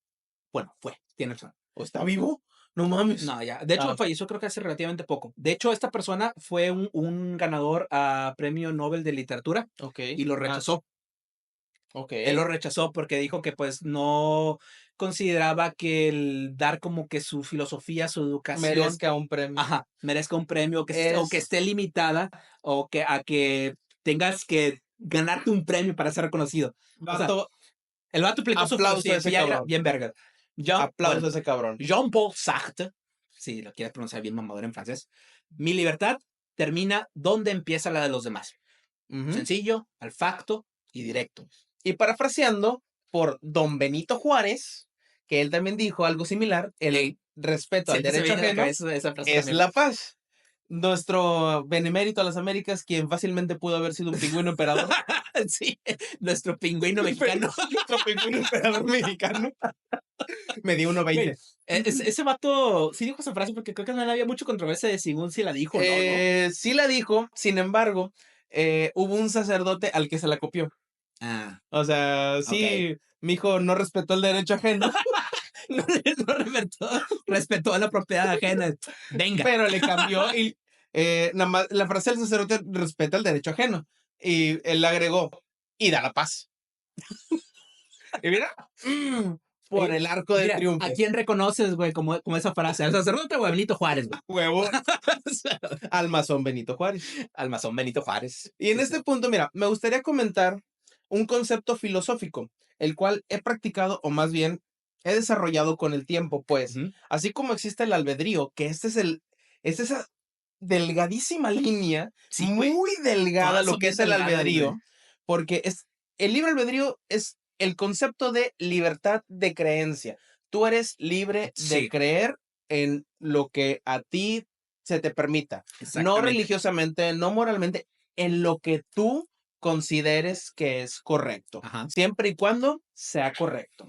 bueno, fue, tiene razón. ¿O está vivo? No mames. No, ya. De hecho, Ah, falleció creo que hace relativamente poco. De hecho, esta persona fue un ganador a Premio Nobel de Literatura ok. y lo Ah, rechazó. ok. Él lo rechazó porque dijo que pues no consideraba que el dar como que su filosofía, su educación, Merezca un premio. merezca un premio o que Es esté limitada o que a que tengas que ganarte un premio para ser reconocido. O sea, vato, el vato aplicó su aplauso a ese filosofía cabrón. bien verga. Jean, Aplauso bueno, a ese cabrón. Jean-Paul Sartre, si lo quieres pronunciar bien mamador en francés, mi libertad termina donde empieza la de los demás. Ujú. Sencillo, al facto y directo. Y parafraseando por Don Benito Juárez, que él también dijo algo similar, el Ey, respeto al siempre se derecho viene a la ajeno cabeza esa frase es también. la paz. Nuestro benemérito a las Américas, quien fácilmente pudo haber sido un pingüino emperador. Sí, nuestro pingüino mexicano. Nuestro pingüino emperador mexicano. Me dio Güey, 1.20. ese vato sí dijo esa frase porque creo que no había mucha controversia de según si la dijo o no, ¿no? Sí la dijo, sin embargo, hubo un sacerdote al que se la copió. Ah, O sea, ok. sí, mi hijo no respetó el derecho ajeno, No, no respetó a la propiedad ajena. Venga. pero le cambió y nada más la frase del sacerdote respeta el derecho ajeno. Y él le agregó, y da la paz. Y mira, por Oye, el arco del mira, ¿a triunfo. quién reconoces, güey, como esa frase? ¿Al sacerdote o a Benito Juárez, güey? Huevo, al masón Benito Juárez. Al masón Benito Juárez. Y en Sí, sí. este punto, mira, me gustaría comentar un concepto filosófico, el cual he practicado, o más bien he desarrollado con el tiempo, pues, Ujú. así como existe el albedrío, que es esa delgadísima línea, Sí, güey. muy delgada Todas lo son que bien es el delgadas, güey. albedrío, porque el libre albedrío es el concepto de libertad de creencia. Tú eres libre de Sí, creer en lo que a ti se te permita, no exactamente. religiosamente, no moralmente, en lo que tú consideres que es correcto, Ajá. siempre y cuando sea correcto.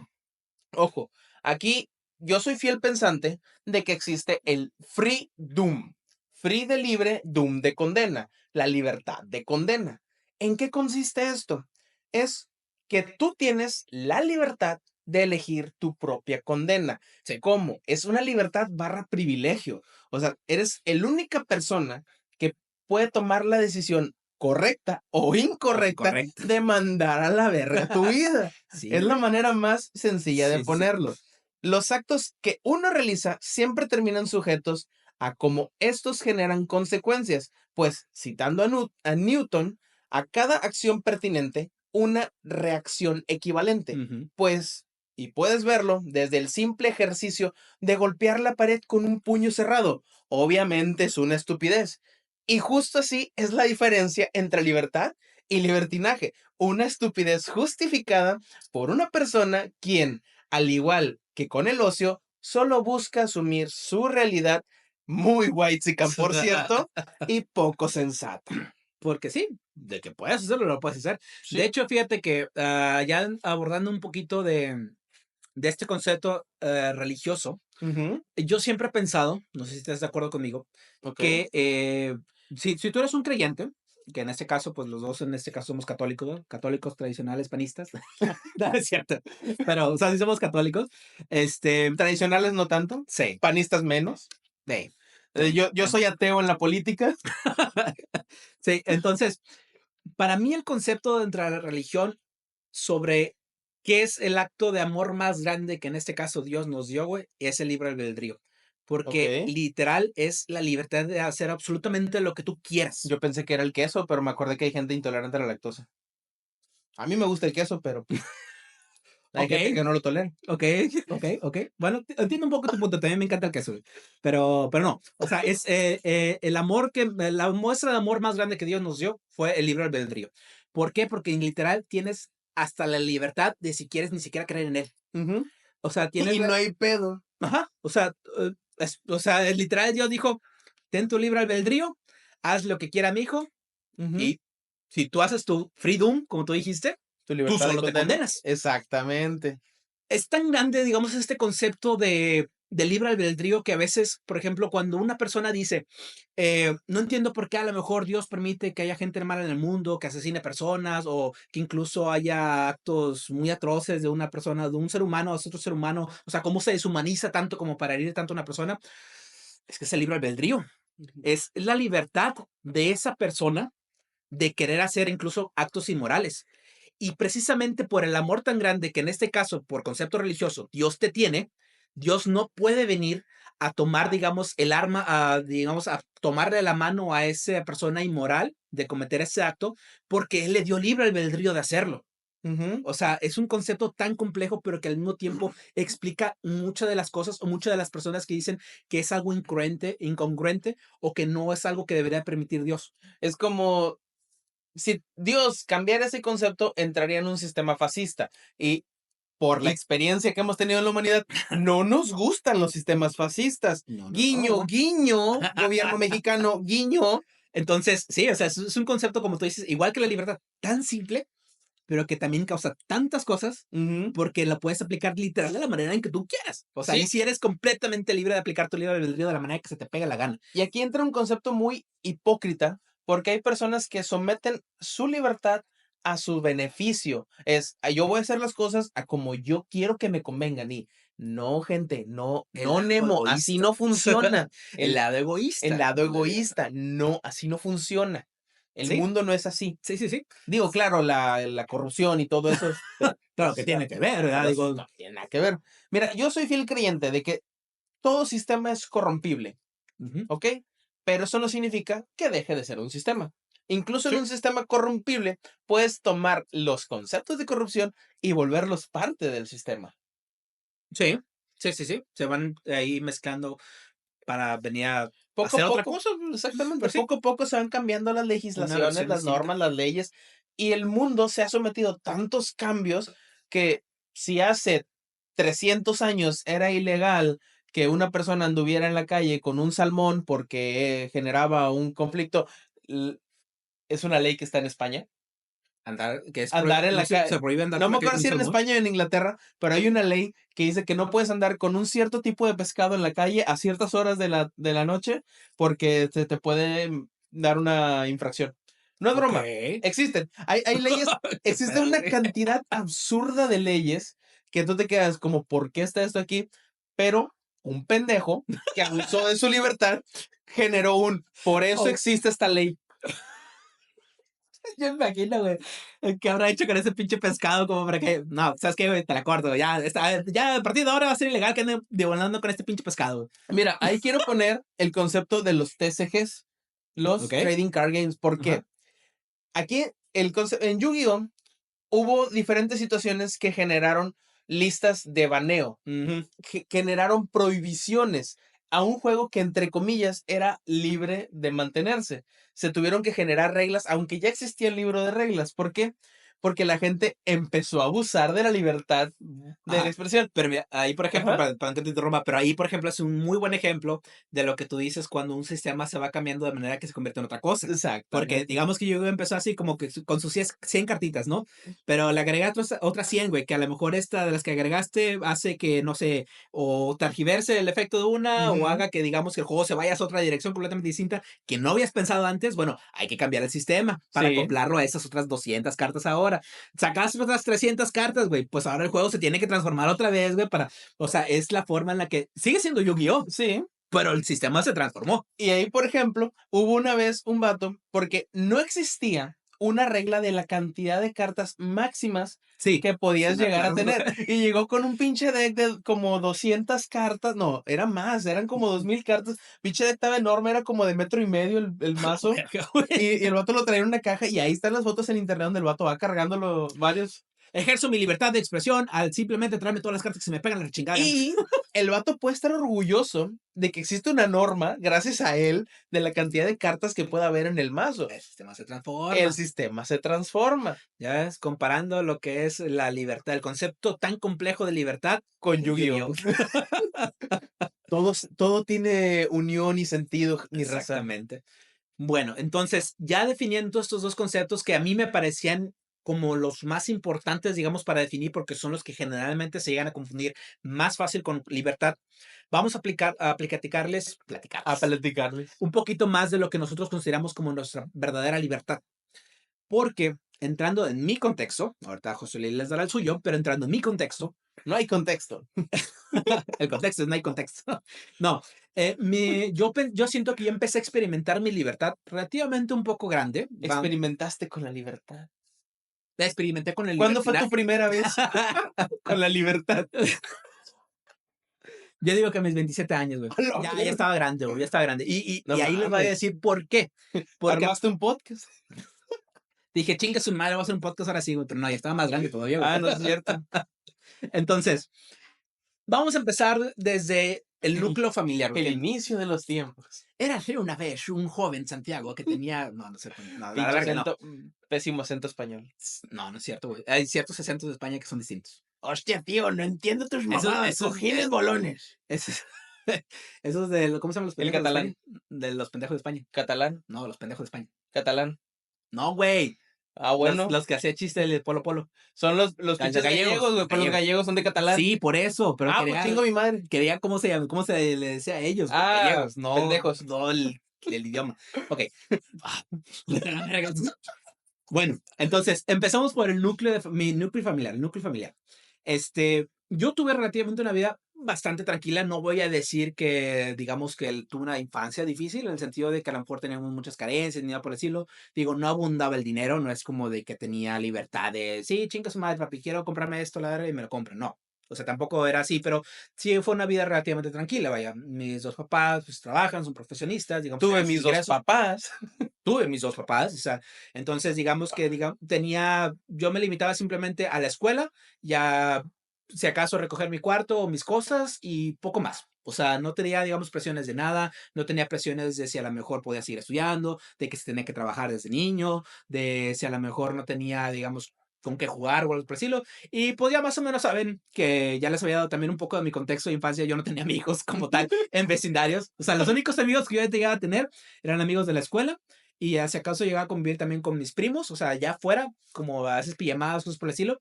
Ojo, aquí yo soy fiel pensante de que existe el free doom. Free de libre, doom de condena. La libertad de condena. ¿En qué consiste esto? Es que tú tienes la libertad de elegir tu propia condena. Sí. ¿Cómo? Es una libertad barra privilegio. O sea, eres la única persona que puede tomar la decisión correcta o Oh, incorrecta correcto. de mandar a la verga tu vida. Sí, Es la güey. manera más sencilla de Sí, sí, sí. ponerlo. Los actos que uno realiza siempre terminan sujetos a cómo estos generan consecuencias, pues, citando a Newton, a cada acción pertinente, una reacción equivalente. Ujú. Pues, y puedes verlo desde el simple ejercicio de golpear la pared con un puño cerrado. Obviamente es una estupidez. Y justo así es la diferencia entre libertad y libertinaje. Una estupidez justificada por una persona quien, al igual que con el ocio, solo busca asumir su realidad, muy whitezican, por cierto, y poco sensata. Porque sí, de que puedes hacerlo, lo puedes hacer. De Sí. hecho, fíjate que ya abordando un poquito de este concepto religioso, Ujú. yo siempre he pensado, no sé si estás de acuerdo conmigo, Ok. que si tú eres un creyente, que en este caso, pues los dos en este caso somos católicos, ¿no? Católicos tradicionales panistas, no es cierto, pero o sea, sí somos católicos, Tradicionales no tanto, sí, panistas menos. sí, Yo soy ateo en la política. sí, entonces, para mí el concepto dentro de la religión sobre qué es el acto de amor más grande que en este caso Dios nos dio, güey, es el libre albedrío. Porque Ok. literal es la libertad de hacer absolutamente lo que tú quieras. Yo pensé que era el queso, pero me acordé que hay gente intolerante a la lactosa. A mí me gusta el queso, pero pues, hay Ok, gente que no lo tolera. ok, ok, ok. Bueno, entiendo un poco tu punto. También me encanta el queso, güey. Pero no. O sea, es el amor la muestra de amor más grande que Dios nos dio fue el libre albedrío. ¿Por qué? Porque en literal tienes hasta la libertad de si quieres ni siquiera creer en él. Ujú. O sea, tienes Y la, no hay pedo. ajá, o sea, literal Dios dijo, ten tu libre albedrío, haz lo que quiera mi hijo, Ujú. y si tú haces tu freedom, como tú dijiste, Tu tú libertad de solo te condena. condenas. Exactamente. Es tan grande, digamos, este concepto de libre albedrío que a veces, por ejemplo, cuando una persona dice, no entiendo por qué a lo mejor Dios permite que haya gente mala en el mundo, que asesine personas o que incluso haya actos muy atroces de una persona, de un ser humano a otro ser humano, o sea, cómo se deshumaniza tanto como para herir tanto a una persona, es que es el libre albedrío, Ujú. es la libertad de esa persona de querer hacer incluso actos inmorales. Y precisamente por el amor tan grande que en este caso, por concepto religioso, Dios te tiene, Dios no puede venir a tomar, digamos, el arma, digamos, a tomarle la mano a esa persona inmoral de cometer ese acto, porque Él le dio libre albedrío de hacerlo. Ujú. O sea, es un concepto tan complejo, pero que al mismo tiempo explica muchas de las cosas o muchas de las personas que dicen que es algo incongruente o que no es algo que debería permitir Dios. Es como si Dios cambiara ese concepto, entraría en un sistema fascista. Y por la Y experiencia que hemos tenido en la humanidad, no nos gustan los sistemas fascistas. no, no, Guiño, no. guiño, gobierno mexicano, guiño. Entonces, sí, o sea, es un concepto, como tú dices, igual que la libertad, tan simple, pero que también causa tantas cosas Ujú. porque la puedes aplicar literal de la manera en que tú quieras. O sea, ahí Sí, sí eres completamente libre de aplicar tu libre albedrío de la manera que se te pega la gana. y aquí entra un concepto muy hipócrita, porque hay personas que someten su libertad a su beneficio. Yo voy a hacer las cosas a como yo quiero que me convengan. Y no, gente, no, El no, lado Nemo, así egoísta. no funciona. El El, lado el egoísta, lado como le digo. egoísta, no, así no funciona. El Sí, mundo no es así. sí, sí, sí. Digo, claro, la corrupción y todo eso, Claro que tiene que ver, ¿verdad? pero eso Digo, no tiene nada que ver. Mira, yo soy fiel creyente de que todo sistema es corrompible. ujú, ¿Ok? Pero eso no significa que deje de ser un sistema. Incluso en sí, un sistema corrompible, puedes tomar los conceptos de corrupción y volverlos parte del sistema. Sí, sí, sí, sí. Se van ahí mezclando para venir a Poco a hacer otra poco, cosa, exactamente, pues sí, poco a poco se van cambiando las una legislaciones, versión las distinta. normas, las leyes, y el mundo se ha sometido a tantos cambios que si hace 300 años era ilegal que una persona anduviera en la calle con un salmón porque generaba un conflicto, l- es una ley que está en España. Andar, que es Andar en no la se, calle. se prohíbe andar No por me la calle acuerdo con un si era en salmón. España o en Inglaterra, pero hay una ley que dice que no puedes andar con un cierto tipo de pescado en la calle a ciertas horas de la noche porque te puede dar una infracción. No es Ok. broma, existen. Hay leyes, Qué existe pedo, una güey. cantidad absurda de leyes que tú te quedas como, ¿por qué está esto aquí? Pero un pendejo que abusó de su libertad generó por eso Oh, existe esta ley. yo me imagino, güey. ¿Qué habrá hecho con ese pinche pescado como para que. No, ¿sabes qué, güey? Te la corto. Ya, ya a partir de ahora va a ser ilegal que ande volando con este pinche pescado, güey. Mira, ahí quiero poner el concepto de los TCGs, ¿Ok? los Trading Card Games. ¿Por Ajá. qué? Aquí en Yu-Gi-Oh! Hubo diferentes situaciones que generaron listas de baneo, Ujú. generaron prohibiciones a un juego que, entre comillas, era libre de mantenerse. Se tuvieron que generar reglas, aunque ya existía el libro de reglas. ¿Por qué? Porque la gente empezó a abusar de la libertad de la Ajá. expresión. Pero mira, ahí, por ejemplo, Ajá, para que te interrumpa, pero ahí, por ejemplo, es un muy buen ejemplo de lo que tú dices cuando un sistema se va cambiando de manera que se convierte en otra cosa. Porque exactamente. digamos que yo empezó así como que con sus 100 cartitas, ¿no? Pero le agregaste otras 100, güey, que a lo mejor esta de las que agregaste hace que, no sé, o tergiverse el efecto de una, o Ujú, haga que, digamos, que el juego se vaya a otra dirección completamente distinta que no habías pensado antes. Bueno, hay que cambiar el sistema para sí. acoplarlo a esas otras 200 cartas ahora. Sacaste otras 300 cartas, güey, pues ahora el juego se tiene que transformar otra vez, güey, para, o sea, es la forma en la que sigue siendo Yu-Gi-Oh, Sí, pero el sistema se transformó. y ahí, por ejemplo, hubo una vez un vato, porque no existía una regla de la cantidad de cartas máximas Sí, que sí podías me llegar a acuerdo. tener. Y llegó con un pinche deck de como 200 cartas. No, era más, eran como 2000 cartas. Pinche deck estaba enorme, era como de metro y medio el mazo. Verga, güey. Y el vato lo traía en una caja. Y ahí están las fotos en internet donde el vato va cargándolo varios. Ejerzo mi libertad de expresión al simplemente traerme todas las cartas que se me pegan a la chingada gana. Y el vato puede estar orgulloso de que existe una norma, gracias a él, de la cantidad de cartas que pueda haber en el mazo. El sistema se El transforma. sistema se transforma Ya ves, comparando lo que es la libertad, el concepto tan complejo de libertad con con Yu-Gi-Oh! Yu-Gi-Oh. Todo tiene unión y sentido, mi raza. Exactamente. Bueno, entonces, ya definiendo estos dos conceptos que a mí me parecían como los más importantes, digamos, para definir, porque son los que generalmente se llegan a confundir más fácil con libertad, vamos a A platicarles platicarles. un poquito más de lo que nosotros consideramos como nuestra verdadera libertad. Porque entrando en mi contexto, ahorita José Luis les dará el suyo, pero entrando en mi contexto, No hay contexto. el contexto es no hay contexto. No, yo siento que yo empecé a experimentar mi libertad relativamente un poco grande. Experimentaste con la libertad. La experimenté con el ¿Cuándo fue libertinaje. tu primera vez con la libertad? Yo digo que a mis 27 años, güey. A la Ya verga. estaba grande, güey, ya estaba grande. No Y ahí les voy a mames. decir por qué. Porque ¿Armaste un podcast? dije, chinga su madre, voy a hacer un podcast ahora sí, güey. Pero no, ya estaba más grande todavía, güey. Ah, no es cierto. Entonces, vamos a empezar desde el El, núcleo familiar, el porque inicio de los tiempos. era una vez un joven Santiago que tenía. No, no sé, no, la Pinche verdad que no. acento, pésimo acento español. No, no es cierto, güey. Hay ciertos acentos de España que son distintos. Hostia, tío, no entiendo tus Eso, mamadas. eso, Cojines bolones. eso, esos de, ¿cómo se llaman los El pendejos de España? catalán, De los pendejos de España. catalán, No, los pendejos de España. catalán. No, güey. Ah, bueno. Los que hacía chiste del Polo Polo. Son los pinches gallegos, güey, pero los Gallegos. gallegos son de catalán. Sí, por eso, pero Ah, pues chingo mi madre. quería cómo se le decía a ellos, güey, Ah, gallegos, no, pendejos. no el idioma. Ok. Ah, bueno, entonces, empezamos por el núcleo mi núcleo familiar, el núcleo familiar. Yo tuve relativamente una vida bastante tranquila. No voy a decir que, digamos, que tuve una infancia difícil, en el sentido de que a lo mejor teníamos muchas carencias, ni nada por decirlo. Digo, no abundaba el dinero, no es como de que tenía libertad de, sí, chinga su madre, papi, quiero comprarme esto, la verdad, y me lo compro. No. O sea, tampoco era así, pero sí fue una vida relativamente tranquila, vaya. Mis dos papás, pues, trabajan, son profesionistas, digamos, Tuve tenían sus mis dos ingresos. papás. Tuve mis dos papás, o sea, entonces digamos que yo me limitaba simplemente a la escuela, ya si acaso recoger mi cuarto o mis cosas y poco más. O sea, no tenía, digamos, presiones de nada, no tenía presiones de si a lo mejor podía seguir estudiando, de que se tenía que trabajar desde niño, de si a lo mejor no tenía, digamos, con qué jugar o algo por el estilo. Y podía más o menos saber que ya les había dado también un poco de mi contexto de infancia. Yo no tenía amigos como tal en vecindarios. O sea, los únicos amigos que yo llegaba a tener eran amigos de la escuela. Y si acaso llegaba a convivir también con mis primos, o sea, ya fuera, como a veces pijamadas, cosas por el estilo.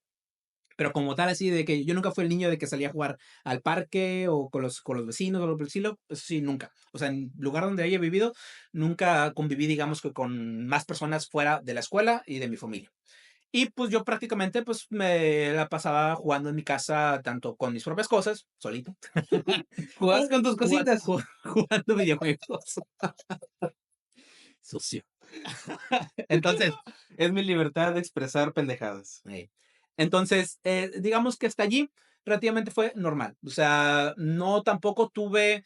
Pero como tal, así de que yo nunca fui el niño de que salía a jugar al parque o con los vecinos o algo por el estilo, eso sí, nunca. O sea, en lugar donde haya vivido, nunca conviví, digamos, que con más personas fuera de la escuela y de mi familia. Y pues yo prácticamente pues me la pasaba jugando en mi casa, tanto con mis propias cosas, solito, Jugabas o con tus cositas. jugando videojuegos. Sucio. Entonces, Es mi libertad de expresar pendejadas. eh, entonces, digamos que hasta allí relativamente fue normal. O sea, no tampoco tuve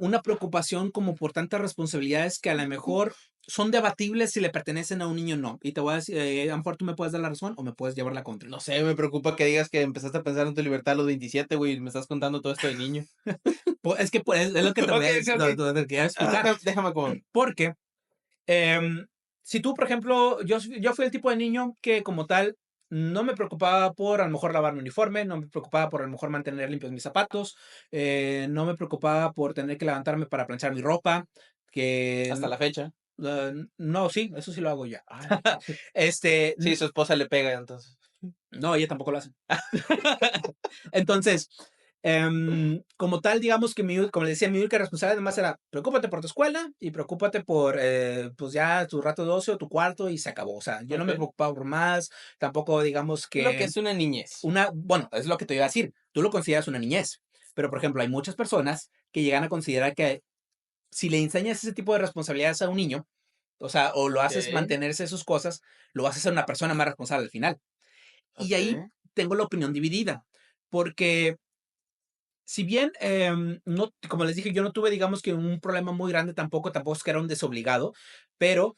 una preocupación como por tantas responsabilidades que a lo mejor son debatibles si le pertenecen a un niño o no. Y te voy a decir, a lo mejor tú me puedes dar la razón o me puedes llevar la contra. No sé, me preocupa que digas que empezaste a pensar en tu libertad a los 27, güey, y me estás contando todo esto de niño. Es que pues, es lo que te voy Ok, a, ok, ok. lo que quería explicar. Déjame acomodar. Porque Em, si tú, por ejemplo, yo fui el tipo de niño que como tal no me preocupaba por a lo mejor lavar mi uniforme, no me preocupaba por a lo mejor mantener limpios mis zapatos, no me preocupaba por tener que levantarme para planchar mi ropa, que Hasta la fecha. no, sí, eso sí lo hago ya. Ay, sí, N- su esposa le pega, entonces. no, ella tampoco lo hace. Entonces, como tal, digamos que como le decía, mi única responsabilidad además era preocúpate por tu escuela y preocúpate por, pues ya tu rato de ocio, tu cuarto y se acabó. O sea, yo no me Ok. preocupaba por más, tampoco digamos Lo que que es una niñez. bueno, es lo que te iba a decir, tú lo consideras una niñez, pero por ejemplo, hay muchas personas que llegan a considerar que si le enseñas ese tipo de responsabilidades a un niño, o sea, o lo haces Ok, mantenerse sus cosas, lo vas a hacer una persona más responsable al final. Y ahí ok. tengo la opinión dividida, porque si bien, no, como les dije, yo no tuve, digamos que un problema muy grande tampoco es que era un desobligado, pero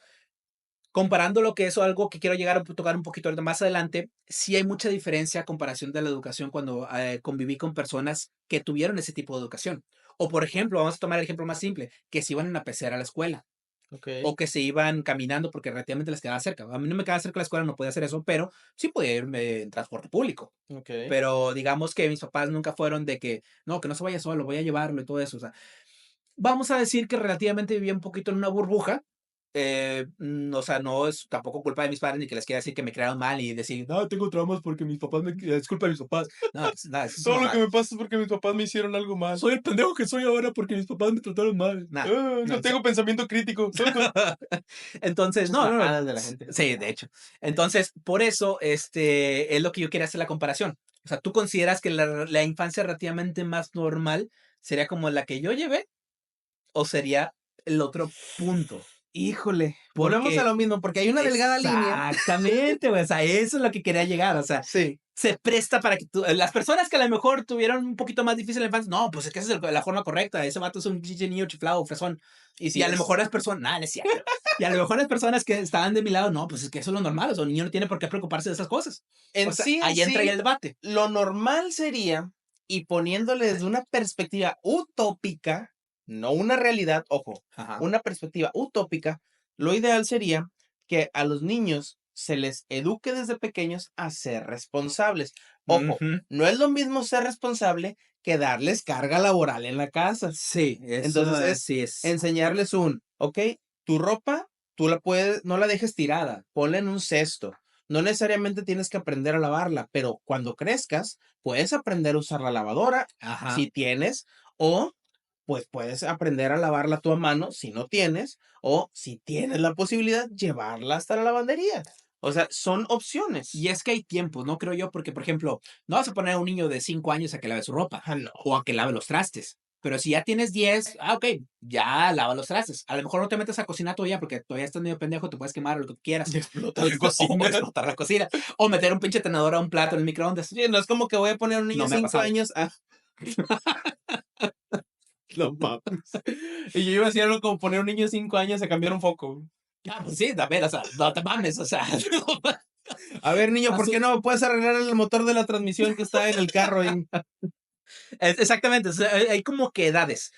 comparando lo que es algo que quiero llegar a tocar un poquito ahorita más adelante, sí hay mucha diferencia a comparación de la educación cuando conviví con personas que tuvieron ese tipo de educación. O por ejemplo, vamos a tomar el ejemplo más simple, que se iban a pecear a la escuela Ok, o que se iban caminando porque relativamente les quedaba cerca. A mí no me quedaba cerca la escuela, no podía hacer eso, pero sí podía irme en transporte público. ok. Pero digamos que mis papás nunca fueron de que no se vaya solo, voy a llevarlo y todo eso. O sea, vamos a decir que relativamente vivía un poquito en una burbuja. O sea, no es tampoco culpa de mis padres ni que les quiera decir que me crearon mal y decir, no, tengo traumas porque mis papás es culpa de mis papás. No, pues, nada, eso es Todo una lo que mamada. me pasa es porque mis papás me hicieron algo mal. Soy el pendejo que soy ahora porque mis papás me trataron mal. Nada, no, No o sea, tengo pensamiento crítico. entonces, Muchas no. mamadas de la gente. Sí, de hecho. Entonces, por eso, es lo que yo quería hacer la comparación. O sea, ¿tú consideras que la infancia relativamente más normal sería como la que yo llevé o sería el otro punto? Híjole, volvemos a Porque lo mismo, porque hay una delgada línea. exactamente, güey, o sea, eso es lo que quería llegar, o sea, Sí. se presta para que las personas que a lo mejor tuvieron un poquito más difícil la infancia, no, pues es que esa es la forma correcta, ese vato es un pinche niño chiflado, fresón. Y Y si a lo es. mejor las personas, nada, no es cierto. Y a lo mejor las personas que estaban de mi lado, no, pues es que eso es lo normal, o sea, un niño no tiene por qué preocuparse de esas cosas. O sea, En ahí entra ya el sí, debate. lo normal sería, y poniéndole desde una perspectiva utópica, no una realidad, ojo, Ajá. una perspectiva utópica, lo ideal sería que a los niños se les eduque desde pequeños a ser responsables. Ojo, Ujú. no es lo mismo ser responsable que darles carga laboral en la casa. Sí, Entonces eso es sí es. enseñarles ok, tu ropa, tú la puedes, no la dejes tirada, ponla en un cesto. No necesariamente tienes que aprender a lavarla, pero cuando crezcas, puedes aprender a usar la lavadora Ajá. si tienes, o pues puedes aprender a lavarla tú a mano si no tienes, o si tienes la posibilidad, llevarla hasta la lavandería. O sea, son Y opciones. es que hay tiempos, ¿no? Creo yo, porque, por ejemplo, no vas a poner a un niño de 5 años a que lave su ropa Ah, no. o a que lave los trastes. Pero si ya tienes 10 ok, ya lava los trastes. A lo mejor no te metes a cocinar todavía porque todavía estás medio pendejo, te puedes quemar o lo que tú quieras. Explota la O cocina. explotar la cocina. O meter un pinche tenedor a un plato en el microondas. Sí, no es como que voy a poner a un niño No de me ha 5 pasado. años a no mames. Y yo iba a decir algo como poner a un niño de 5 años a cambiar un foco. Ah, pues sí, a ver, o sea, no te mames, o sea. A ver, niño, ¿por Asu- qué no puedes arreglar el motor de la transmisión que está en el carro ahí? Exactamente, o sea, hay como que edades.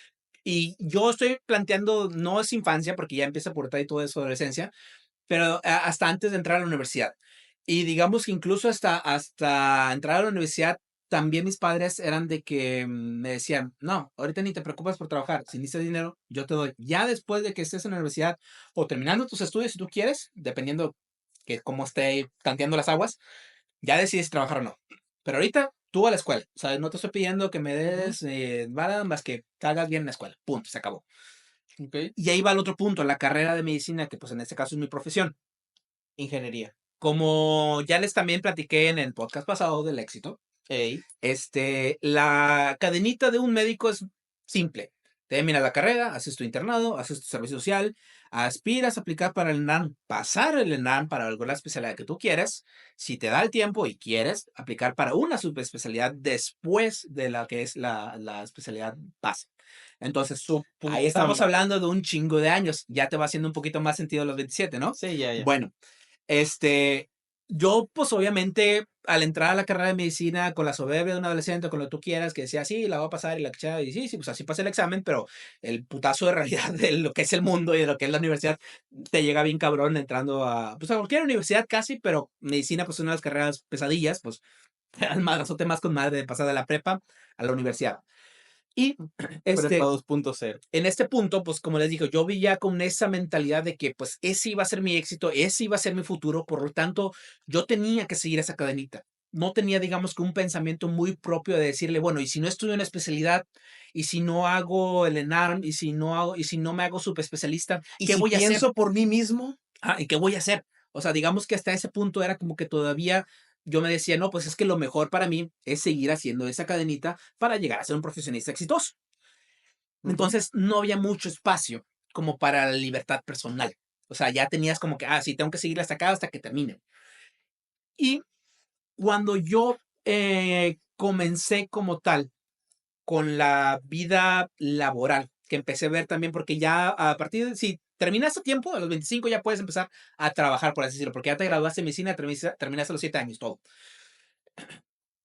Y yo estoy planteando, no es infancia, porque ya empieza por y todo eso, adolescencia, pero hasta antes de entrar a la universidad. Y digamos que incluso hasta entrar a la universidad, también mis padres eran de que me decían, no, ahorita ni te preocupes por trabajar, si necesitas dinero, yo te doy. Ya después de que estés en la universidad o terminando tus estudios, si tú quieres, dependiendo que cómo esté tanteando las aguas, ya decides si trabajar o no. Pero ahorita tú a la escuela, o sea, no te estoy pidiendo que me Ujú. des nada más que hagas bien en la escuela, punto, se acabó. Ok. Y ahí va el otro punto, la carrera de medicina, que pues en este caso es mi profesión. Ingeniería. Como ya les también platiqué en el podcast pasado del éxito, Ey. la cadenita de un médico es simple. Terminas la carrera, haces tu internado, haces tu servicio social, aspiras a aplicar para el ENAM, pasar el ENAM para alguna especialidad que tú quieres. Si te da el tiempo y quieres, aplicar para una subespecialidad después de la que es la especialidad base. Entonces, ahí Suputa estamos madre. hablando de un chingo de años. Ya te va haciendo un poquito más sentido los 27, ¿no? Sí, ya, ya. Bueno, yo, pues obviamente, al entrar a la carrera de medicina con la soberbia de un adolescente, con lo que tú quieras, que decía, sí, la voy a pasar y la chava, y sí, sí, pues así pasé el examen, pero el putazo de realidad de lo que es el mundo y de lo que es la universidad te llega bien cabrón entrando pues a cualquier universidad casi, pero medicina, pues es una de las carreras pesadillas, pues al madrazote más con madre de pasar de la prepa a la universidad. Y Prepa este, 2.0. en este punto, pues como les digo, yo vi ya con esa mentalidad de que pues ese iba a ser mi éxito, ese iba a ser mi futuro, por lo tanto, yo tenía que seguir esa cadenita. No tenía, digamos, que un pensamiento muy propio de decirle, bueno, y si no estudio una especialidad, y si no hago el ENARM, y si no me hago subespecialista, ¿Y ¿qué si voy a hacer? pienso por mí mismo? ¿Y qué voy a hacer? O sea, digamos que hasta ese punto era como que todavía yo me decía, no, pues es que lo mejor para mí es seguir haciendo esa cadenita para llegar a ser un profesionista exitoso. Ujú. Entonces, no había mucho espacio como para la libertad personal. O sea, ya tenías como que, sí, tengo que seguir hasta acá hasta que termine. Y cuando yo comencé como tal con la vida laboral, que empecé a ver también, porque ya a partir de, si terminaste a tiempo, a los 25 ya puedes empezar a trabajar, por así decirlo, porque ya te graduaste en medicina, terminaste a los 7 años, todo.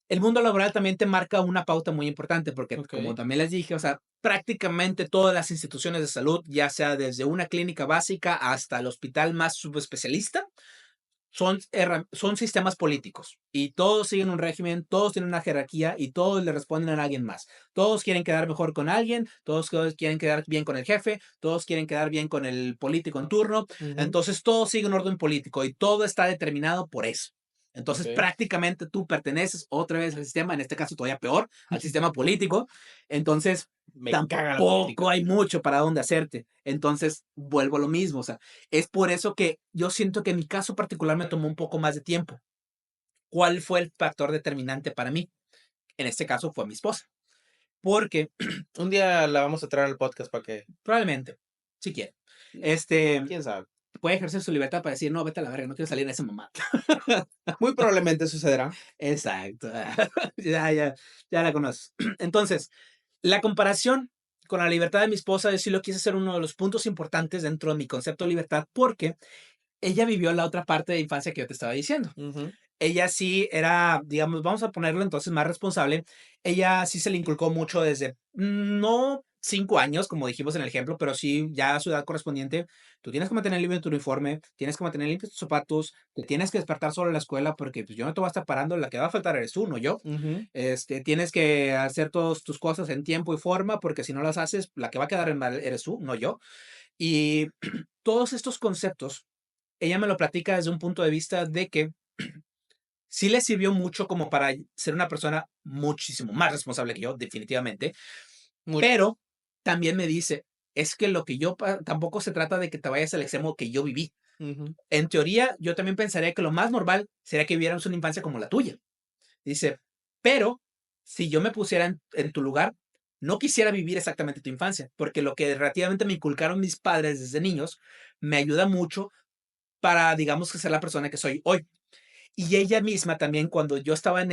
El mundo laboral también te marca una pauta muy importante, porque Ok. como también les dije, o sea, prácticamente todas las instituciones de salud, ya sea desde una clínica básica hasta el hospital más subespecialista, son sistemas políticos y todos siguen un régimen, todos tienen una jerarquía y todos le responden a alguien más. Todos quieren quedar mejor con alguien, todos quieren quedar bien con el jefe, todos quieren quedar bien con el político en turno. Ujú. Entonces todo sigue un orden político y todo está determinado por eso. Entonces Ok. prácticamente tú perteneces otra vez al sistema, en este caso todavía peor, al sistema político. Entonces Me caga la política. tampoco hay mucho para dónde hacerte. Entonces vuelvo a lo mismo, o sea, es por eso que yo siento que en mi caso particular me tomó un poco más de tiempo. ¿Cuál fue el factor determinante para mí? En este caso fue mi esposa. Porque Un día la vamos a traer al podcast para que. probablemente, si quiere, este, ¿Quién sabe? puede ejercer su libertad para decir, no, vete a la verga, no quiero salir de ese mamá. Muy probablemente sucederá. Exacto. Ya la conoces. Entonces, la comparación con la libertad de mi esposa, yo sí lo quise ser uno de los puntos importantes dentro de mi concepto de libertad, porque ella vivió la otra parte de infancia que yo te estaba diciendo. Ujú. Ella sí era, digamos, vamos a ponerlo entonces más responsable. Ella sí se le inculcó mucho desde, no 5 años, como dijimos en el ejemplo, pero sí ya a su edad correspondiente. Tú tienes que mantener limpio tu uniforme, tienes que mantener limpios tus zapatos, te tienes que despertar solo en la escuela porque pues, yo no te voy a estar parando, la que va a faltar eres tú, no yo. Ujú. Tienes que hacer todas tus cosas en tiempo y forma porque si no las haces, la que va a quedar en mal eres tú, no yo. Y todos estos conceptos, ella me lo platica desde un punto de vista de que sí le sirvió mucho como para ser una persona muchísimo más responsable que yo, definitivamente, Mucho. pero también me dice, es que lo que tampoco se trata de que te vayas al extremo que yo viví. Ujú. En teoría, yo también pensaría que lo más normal sería que vivieras una infancia como la tuya. Dice, pero si yo me pusiera en tu lugar, no quisiera vivir exactamente tu infancia, porque lo que relativamente me inculcaron mis padres desde niños me ayuda mucho para, digamos, que ser la persona que soy hoy. Y ella misma también, cuando yo estaba en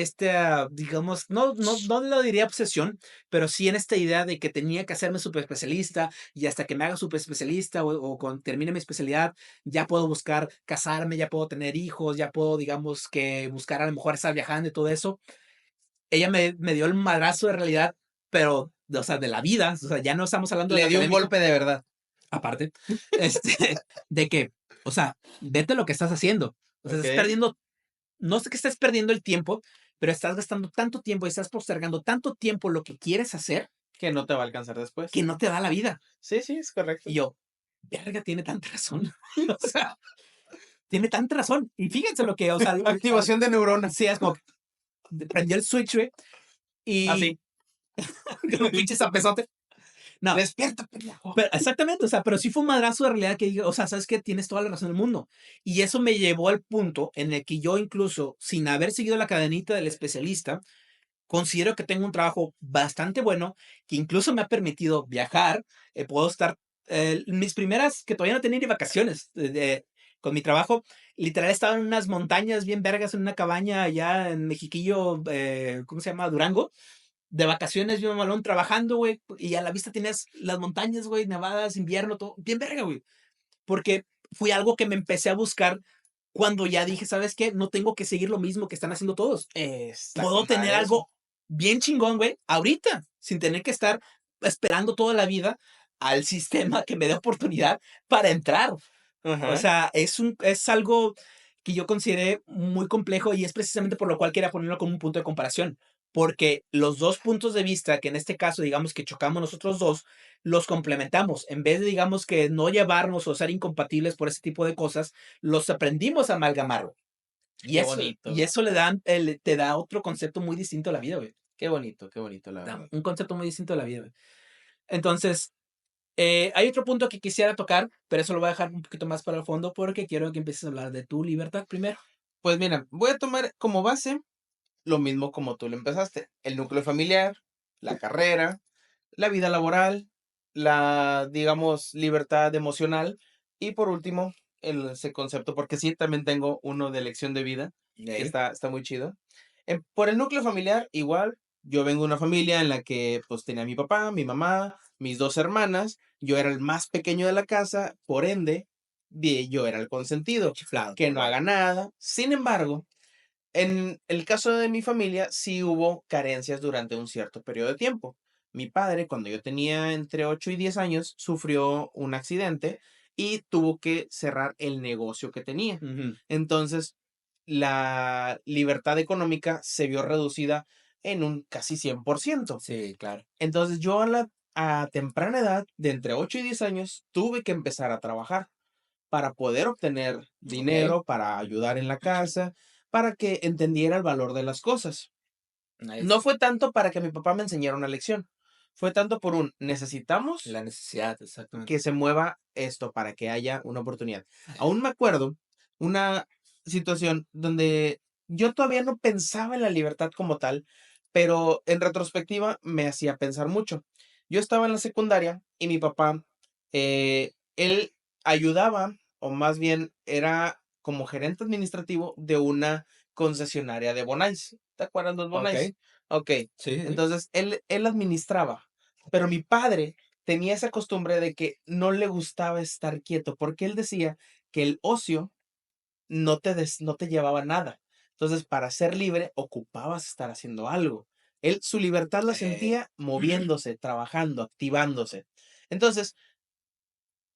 digamos, no lo diría obsesión, pero sí en esta idea de que tenía que hacerme súper especialista y hasta que me haga súper especialista o cuando termine mi especialidad, ya puedo buscar casarme, ya puedo tener hijos, ya puedo, digamos, que buscar a lo mejor estar viajando y todo eso. Ella me dio el madrazo de realidad, pero, o sea, de la vida, o sea, ya no estamos hablando de Le lo dio un académico, golpe de verdad. aparte, de que, o sea, vete lo que estás haciendo. O sea, estás Ok. perdiendo no sé que estés perdiendo el tiempo, pero estás gastando tanto tiempo y estás postergando tanto tiempo lo que quieres hacer Que no te va a alcanzar después. que no te da la vida. Sí, sí, es correcto. Y yo, verga, tiene tanta razón. O sea, tiene tanta razón. Y fíjense lo que, o sea, Activación de neurona. sí, es como que prendió el switch, güey, y Así. con un pinche zapezote. No, Despierta, pendejo. pero exactamente, o sea, pero sí fue un madrazo de realidad que digo, o sea, sabes que tienes toda la razón del mundo. Y eso me llevó al punto en el que yo incluso, sin haber seguido la cadenita del especialista, considero que tengo un trabajo bastante bueno, que incluso me ha permitido viajar. Puedo estar, mis primeras, que todavía no tenía ni vacaciones, con mi trabajo, literal estaba en unas montañas bien vergas, en una cabaña allá en Mexiquillo, ¿cómo se llama? Durango, de vacaciones, bien malón, trabajando, güey, y a la vista tienes las montañas, güey, nevadas, invierno, todo, bien verga, güey, porque fue algo que me empecé a buscar cuando ya dije, ¿sabes qué? No tengo que seguir lo mismo que están haciendo todos. Está Puedo con tener madre eso. algo bien chingón, güey, ahorita, sin tener que estar esperando toda la vida al sistema que me dé oportunidad para entrar. O Ajá. sea, es algo que yo consideré muy complejo y es precisamente por lo cual quería ponerlo como un punto de comparación. Porque los dos puntos de vista, que en este caso, digamos que chocamos nosotros dos, los complementamos. En vez de, digamos, que no llevarnos o ser incompatibles por ese tipo de cosas, los aprendimos a amalgamar. Qué Y bonito. eso te da otro concepto muy distinto a la vida, güey. Qué bonito, la Da verdad. un concepto muy distinto a la vida, güey. Entonces, hay otro punto que quisiera tocar, pero eso lo voy a dejar un poquito más para el fondo porque quiero que empieces a hablar de tu libertad primero. Pues mira, voy a tomar como base lo mismo como tú lo empezaste. El núcleo familiar, la carrera, la vida laboral, la, digamos, libertad emocional y por último, ese concepto, porque sí, también tengo uno de elección de vida que Ey. está muy chido. Por el núcleo familiar, igual, yo vengo de una familia en la que pues tenía mi papá, mi mamá, mis dos hermanas, yo era el más pequeño de la casa, por ende, yo era el consentido, Chiflado, que por no vaya. haga nada. Sin embargo, en el caso de mi familia, sí hubo carencias durante un cierto periodo de tiempo. Mi padre, cuando yo tenía entre 8 y 10 años, sufrió un accidente y tuvo que cerrar el negocio que tenía. Ujú. Entonces, la libertad económica se vio reducida en un casi 100%. Sí, claro. Entonces, yo a temprana edad, de entre 8 y 10 años, tuve que empezar a trabajar para poder obtener Ok. dinero, para ayudar en la casa, para que entendiera el valor de las cosas. No Nice. fue tanto para que mi papá me enseñara una lección, fue tanto por necesitamos La necesidad, exactamente. que se mueva esto para que haya una oportunidad. Aún me acuerdo una situación donde yo todavía no pensaba en la libertad como tal, pero en retrospectiva me hacía pensar mucho. Yo estaba en la secundaria y mi papá, él ayudaba, o más bien era como gerente administrativo de una concesionaria de Bonais. ¿Te acuerdas de los Ok. Bonais? Ok, Sí, sí, sí. entonces él administraba, pero mi padre tenía esa costumbre de que no le gustaba estar quieto, porque él decía que el ocio no te llevaba a nada. Entonces, para ser libre, ocupabas estar haciendo algo. Él, su libertad la Ey. sentía moviéndose, trabajando, activándose. Entonces,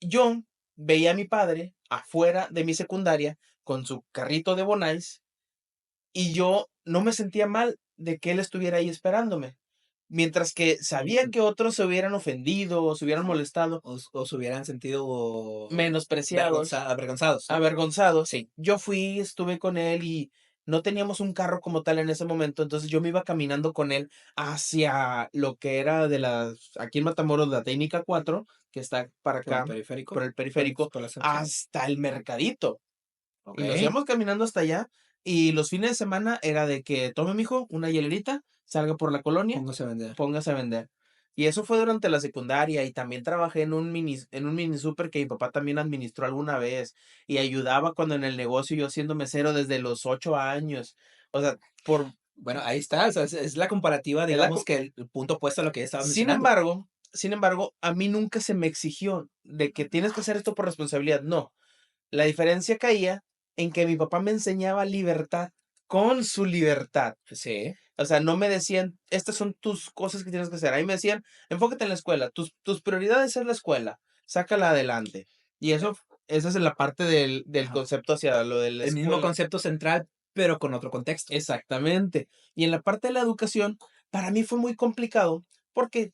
yo veía a mi padre afuera de mi secundaria con su carrito de Bonais y yo no me sentía mal de que él estuviera ahí esperándome. Mientras que sabía Ujú. que otros se hubieran ofendido o se hubieran molestado, O se hubieran sentido menospreciados, avergonzados, ¿no? avergonzados, Sí. yo fui, estuve con él y no teníamos un carro como tal en ese momento, entonces yo me iba caminando con él hacia lo que era aquí en Matamoros, la Técnica 4 que está para Por el acá, periférico. por el periférico, Por la zona. hasta el mercadito. Ok. Y nos íbamos caminando hasta allá y los fines de semana era de que tome mijo una hielerita, salga por la colonia, Póngase a vender. póngase a vender. Y eso fue durante la secundaria y también trabajé en un mini súper que mi papá también administró alguna vez y ayudaba cuando en el negocio yo siendo mesero desde los 8 años. O sea, por, Bueno, ahí está, o sea, es la comparativa, es la digamos que el punto opuesto a lo que ya estabas Sin mencionando. embargo, a mí nunca se me exigió de que tienes que hacer esto por responsabilidad. No, la diferencia caía en que mi papá me enseñaba libertad con su libertad. Sí, O sea, no me decían, estas son tus cosas que tienes que hacer. Ahí me decían, enfócate en la escuela. Tus prioridades es la escuela. Sácala adelante. Y eh, esa es la parte del ajá. concepto hacia lo de la El mismo escuela. concepto central, pero con otro contexto. Exactamente. Y en la parte de la educación, para mí fue muy complicado porque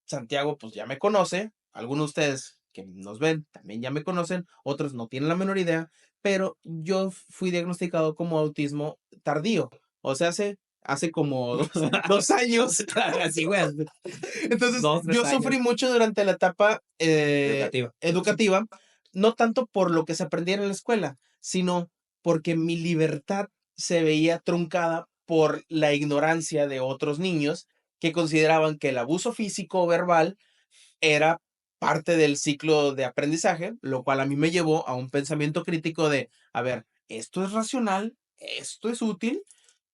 Santiago, pues ya me conoce. Algunos de ustedes que nos ven también ya me conocen. Otros no tienen la menor idea. Pero yo fui diagnosticado como autismo tardío. O sea, hace como 2 años. Así, güey, Entonces, dos, tres yo años. sufrí mucho durante la etapa Educativa. educativa, no tanto por lo que se aprendiera en la escuela, sino porque mi libertad se veía truncada por la ignorancia de otros niños que consideraban que el abuso físico o verbal era parte del ciclo de aprendizaje, lo cual a mí me llevó a un pensamiento crítico de, a ver, esto es racional, esto es útil,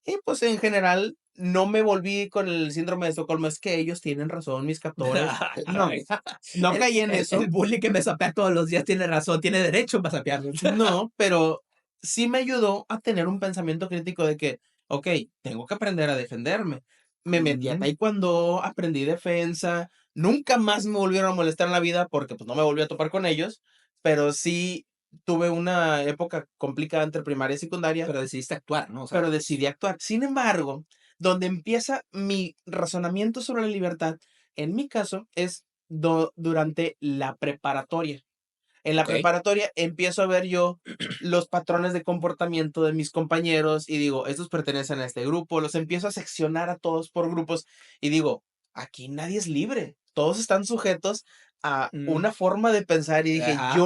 y pues en general no me volví con el síndrome de Estocolmo, es que ellos tienen razón, mis captores. La No, verga. no caí en El eso, bully que me sapea todos los días tiene razón, tiene derecho a sapearme. no, pero sí me ayudó a tener un pensamiento crítico de que, ok, tengo que aprender a defenderme. Me metí a Mm, taekwondo, aprendí defensa, nunca más me volvieron a molestar en la vida porque pues no me volví a topar con ellos, pero sí tuve una época complicada entre primaria y secundaria, pero decidiste actuar, ¿no? O sea, pero decidí actuar. Sin embargo, donde empieza mi razonamiento sobre la libertad, en mi caso, es durante la preparatoria. En la ok. preparatoria empiezo a ver yo los patrones de comportamiento de mis compañeros y digo, estos pertenecen a este grupo, los empiezo a seccionar a todos por grupos y digo, aquí nadie es libre, todos están sujetos a Mm, una forma de pensar y dije, ajá. Sí,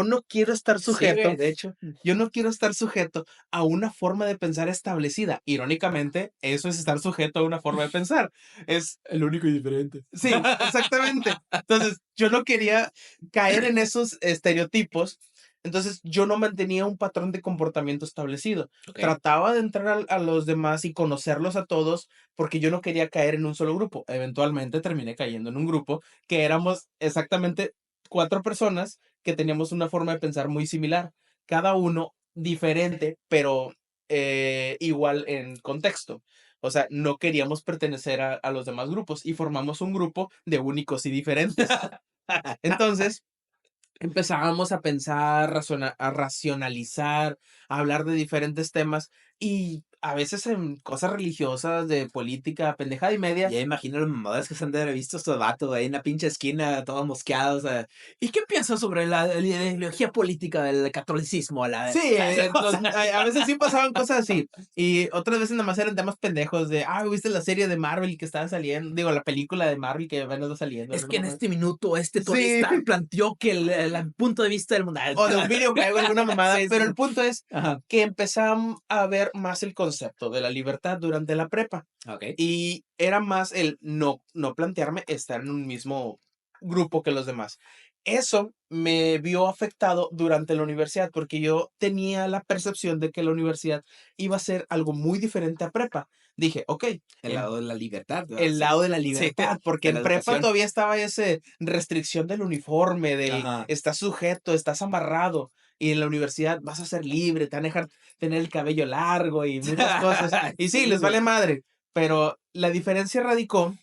güey, de hecho. yo no quiero estar sujeto a una forma de pensar establecida. Irónicamente, eso es estar sujeto a una forma de pensar. Es, El único y diferente. sí, exactamente. Entonces, yo no quería caer en esos estereotipos. Entonces, yo no mantenía un patrón de comportamiento establecido. Ok. Trataba de entrar a los demás y conocerlos a todos porque yo no quería caer en un solo grupo. Eventualmente terminé cayendo en un grupo que éramos exactamente 4 personas que teníamos una forma de pensar muy similar, cada uno diferente, pero igual en contexto. O sea, no queríamos pertenecer a los demás grupos y formamos un grupo de únicos y diferentes. Entonces, empezábamos a pensar, a racionalizar, a hablar de diferentes temas y a veces en cosas religiosas, de política, pendejada y media. Ya imagino los mamadas que se han de haber visto estos vatos ahí en la pinche esquina, todos mosqueados. ¿Y qué piensas sobre la ideología política del catolicismo? Sí, O sea, a veces sí pasaban cosas así. Y otras veces nada más eran temas pendejos de, ¿viste la serie de Marvel que estaba saliendo? Digo, la película de Marvel que apenas está saliendo. es que en este minuto Tony Sí, Stark planteó que el punto de vista del mundo. o de un videojuego, alguna mamada, Sí, sí, pero sí. el punto es Ajá. que empezamos a ver más el concepto de la libertad durante la prepa Ok. y era más el no plantearme estar en un mismo grupo que los demás. Eso me vio afectado durante la universidad porque yo tenía la percepción de que la universidad iba a ser algo muy diferente a prepa. Dije, ok, El lado de la libertad, ¿verdad? el Sí. lado de la Sí, libertad, porque de la en prepa educación. todavía estaba esa restricción del uniforme, del Ajá. estás sujeto, estás amarrado, y en la universidad vas a ser libre, te van a dejar tener el cabello largo y muchas cosas. Y sí, Sí, les güey. vale madre, pero la diferencia radicó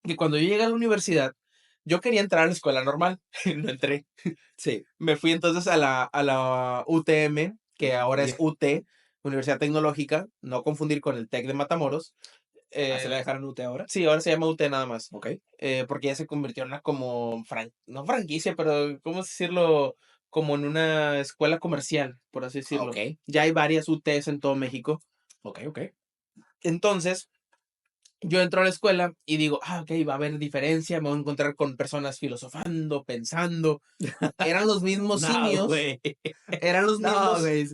que cuando yo llegué a la universidad, yo quería entrar a la escuela normal, no entré. Sí. Me fui entonces a la UTM, que ahora es Y UT, Universidad Tecnológica, no confundir con el TEC de Matamoros. así la Eh, dejaron UT ahora. Sí, ahora se llama UT nada más. Ok. Porque ya se convirtió en una como, no franquicia, pero ¿cómo decirlo? Como en una escuela comercial, por así Ok. decirlo. Ya hay varias UTs en todo México. Ok, ok. Entonces, yo entro a la escuela y digo, ok, va a haber diferencia, me voy a encontrar con personas filosofando, pensando. Eran los mismos No, simios, güey. eran los No, mismos, güey.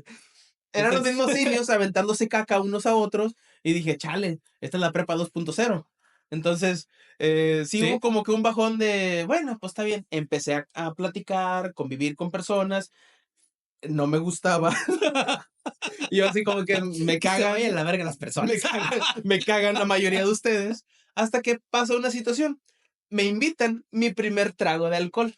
eran los Entonces, mismos simios aventándose caca unos a otros y dije, chale, esta es la prepa 2.0. Entonces, sí hubo Sí. como que un bajón de, bueno, pues está bien. Empecé a platicar, convivir con personas, no me gustaba. Yo así como que me Que se vayan cagan, a la verga las me personas. cagan, me cagan la mayoría de ustedes, hasta que pasa una situación. Me invitan mi primer trago de alcohol.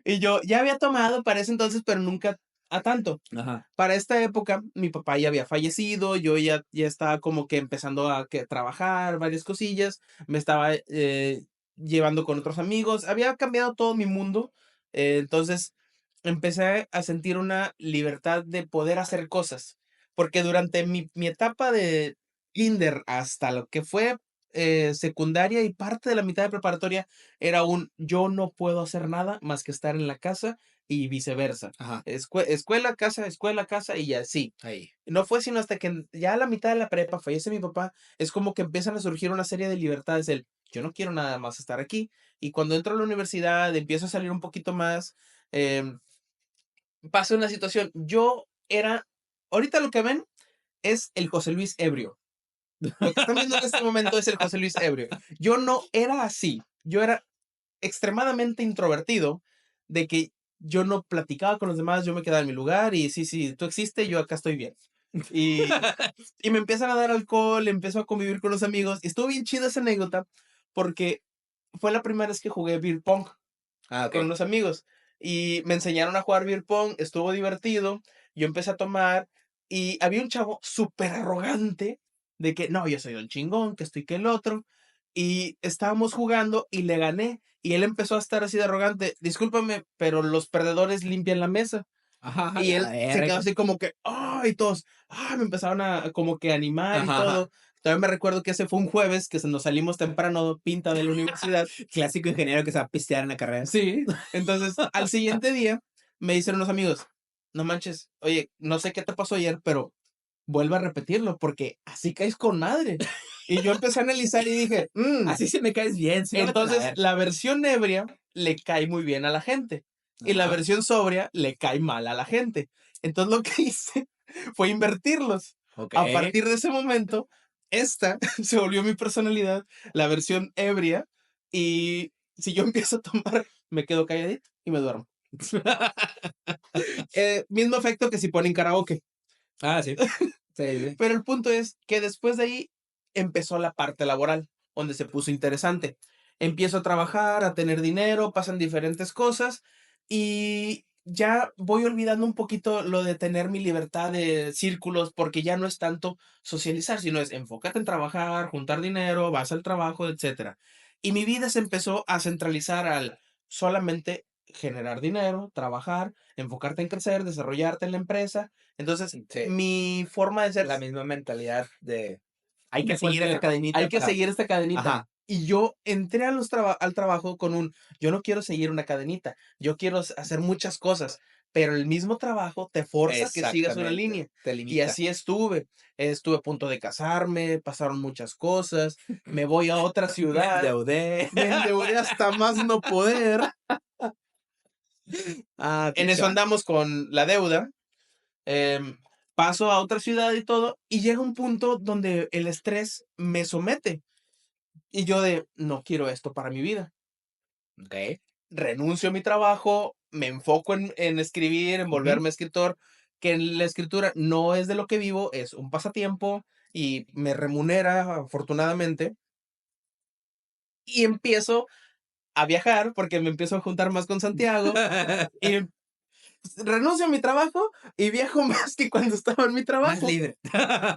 Y yo ya había tomado para ese entonces, pero nunca a tanto. Ajá. Para esta época, mi papá ya había fallecido, yo ya estaba como que empezando a trabajar, varias cosillas, me estaba llevando con otros amigos, había cambiado todo mi mundo, entonces empecé a sentir una libertad de poder hacer cosas, porque durante mi etapa de kinder hasta lo que fue secundaria y parte de la mitad de preparatoria, era un yo no puedo hacer nada más que estar en la casa y viceversa. Ajá. Escuela, casa y así. Ahí. No fue sino hasta que ya a la mitad de la prepa fallece mi papá, es como que empiezan a surgir una serie de libertades. Yo no quiero nada más estar aquí. Y cuando entro a la universidad, empiezo a salir un poquito más, em, pasa una situación. Ahorita lo que ven es el José Luis ebrio. Lo que están viendo en este momento es el José Luis ebrio. Yo no era así. Yo era extremadamente introvertido, de que yo no platicaba con los demás, yo me quedaba en mi lugar y sí, sí, tú existes, yo acá estoy bien. Y, y me empiezan a dar alcohol, empiezo a convivir con los amigos. Y estuvo bien chida esa anécdota porque fue la primera vez que jugué beer pong Ah, con ok. unos amigos y me enseñaron a jugar beer pong, estuvo divertido, yo empecé a tomar y había un chavo súper arrogante de que no, yo soy un chingón, que estoy que el otro, y estábamos jugando y le gané y él empezó a estar así de arrogante, discúlpame, pero los perdedores limpian la mesa. Ajá, ajá, Y la él se quedó verga. así como que, y todos, me empezaron a como que animar y Ajá, ajá. todo. También me recuerdo que ese fue un jueves que nos salimos temprano, pinta de la universidad. Clásico ingeniero que se va a pistear en la carrera. Sí, entonces al siguiente día me dicen unos amigos, no manches, oye, no sé qué te pasó ayer, pero vuelve a repetirlo porque así caes con madre. Y yo empecé a analizar y dije, Así se me caes bien, sí, vete a la entonces verga. la versión ebria le cae muy bien a la gente y la Ajá. versión sobria le cae mal a la gente. Entonces lo que hice fue invertirlos. Ok. A partir de ese momento, esta se volvió mi personalidad, la versión ebria, y si yo empiezo a tomar, me quedo calladito y me duermo. Mismo efecto que si ponen karaoke. Ah, sí. Sí, sí. Pero el punto es que después de ahí empezó la parte laboral, donde se puso interesante. Empiezo a trabajar, a tener dinero, pasan diferentes cosas y ya voy olvidando un poquito lo de tener mi libertad de círculos, porque ya no es tanto socializar, sino es enfócate en trabajar, juntar dinero, vas al trabajo, etcétera. Y mi vida se empezó a centralizar al solamente generar dinero, trabajar, enfocarte en crecer, desarrollarte en la empresa. Entonces, Sí. mi forma de ser La misma mentalidad de hay que me seguir esta volteó, hay cadenita que para. seguir esta cadenita. Ajá. Y yo entré al trabajo con yo no quiero seguir una cadenita, yo quiero hacer muchas cosas, pero el mismo trabajo te forza a que sigas una Exactamente. línea. Te Y limita. así estuve a punto de casarme, pasaron muchas cosas, me voy a otra Me ciudad, endeudé. me endeudé hasta más no poder. Ah, En pinche eso vato. andamos con la deuda. em, Paso a otra ciudad y todo, y llega un punto donde el estrés me somete. Y yo no quiero esto para mi vida. Okey. Renuncio a mi trabajo, me enfoco en escribir, en Ujú. volverme escritor, que la escritura no es de lo que vivo, es un pasatiempo y me remunera afortunadamente. Y empiezo a viajar porque me empiezo a juntar más con Santiago y renuncio a mi trabajo y viajo más que cuando estaba en mi Más trabajo. libre.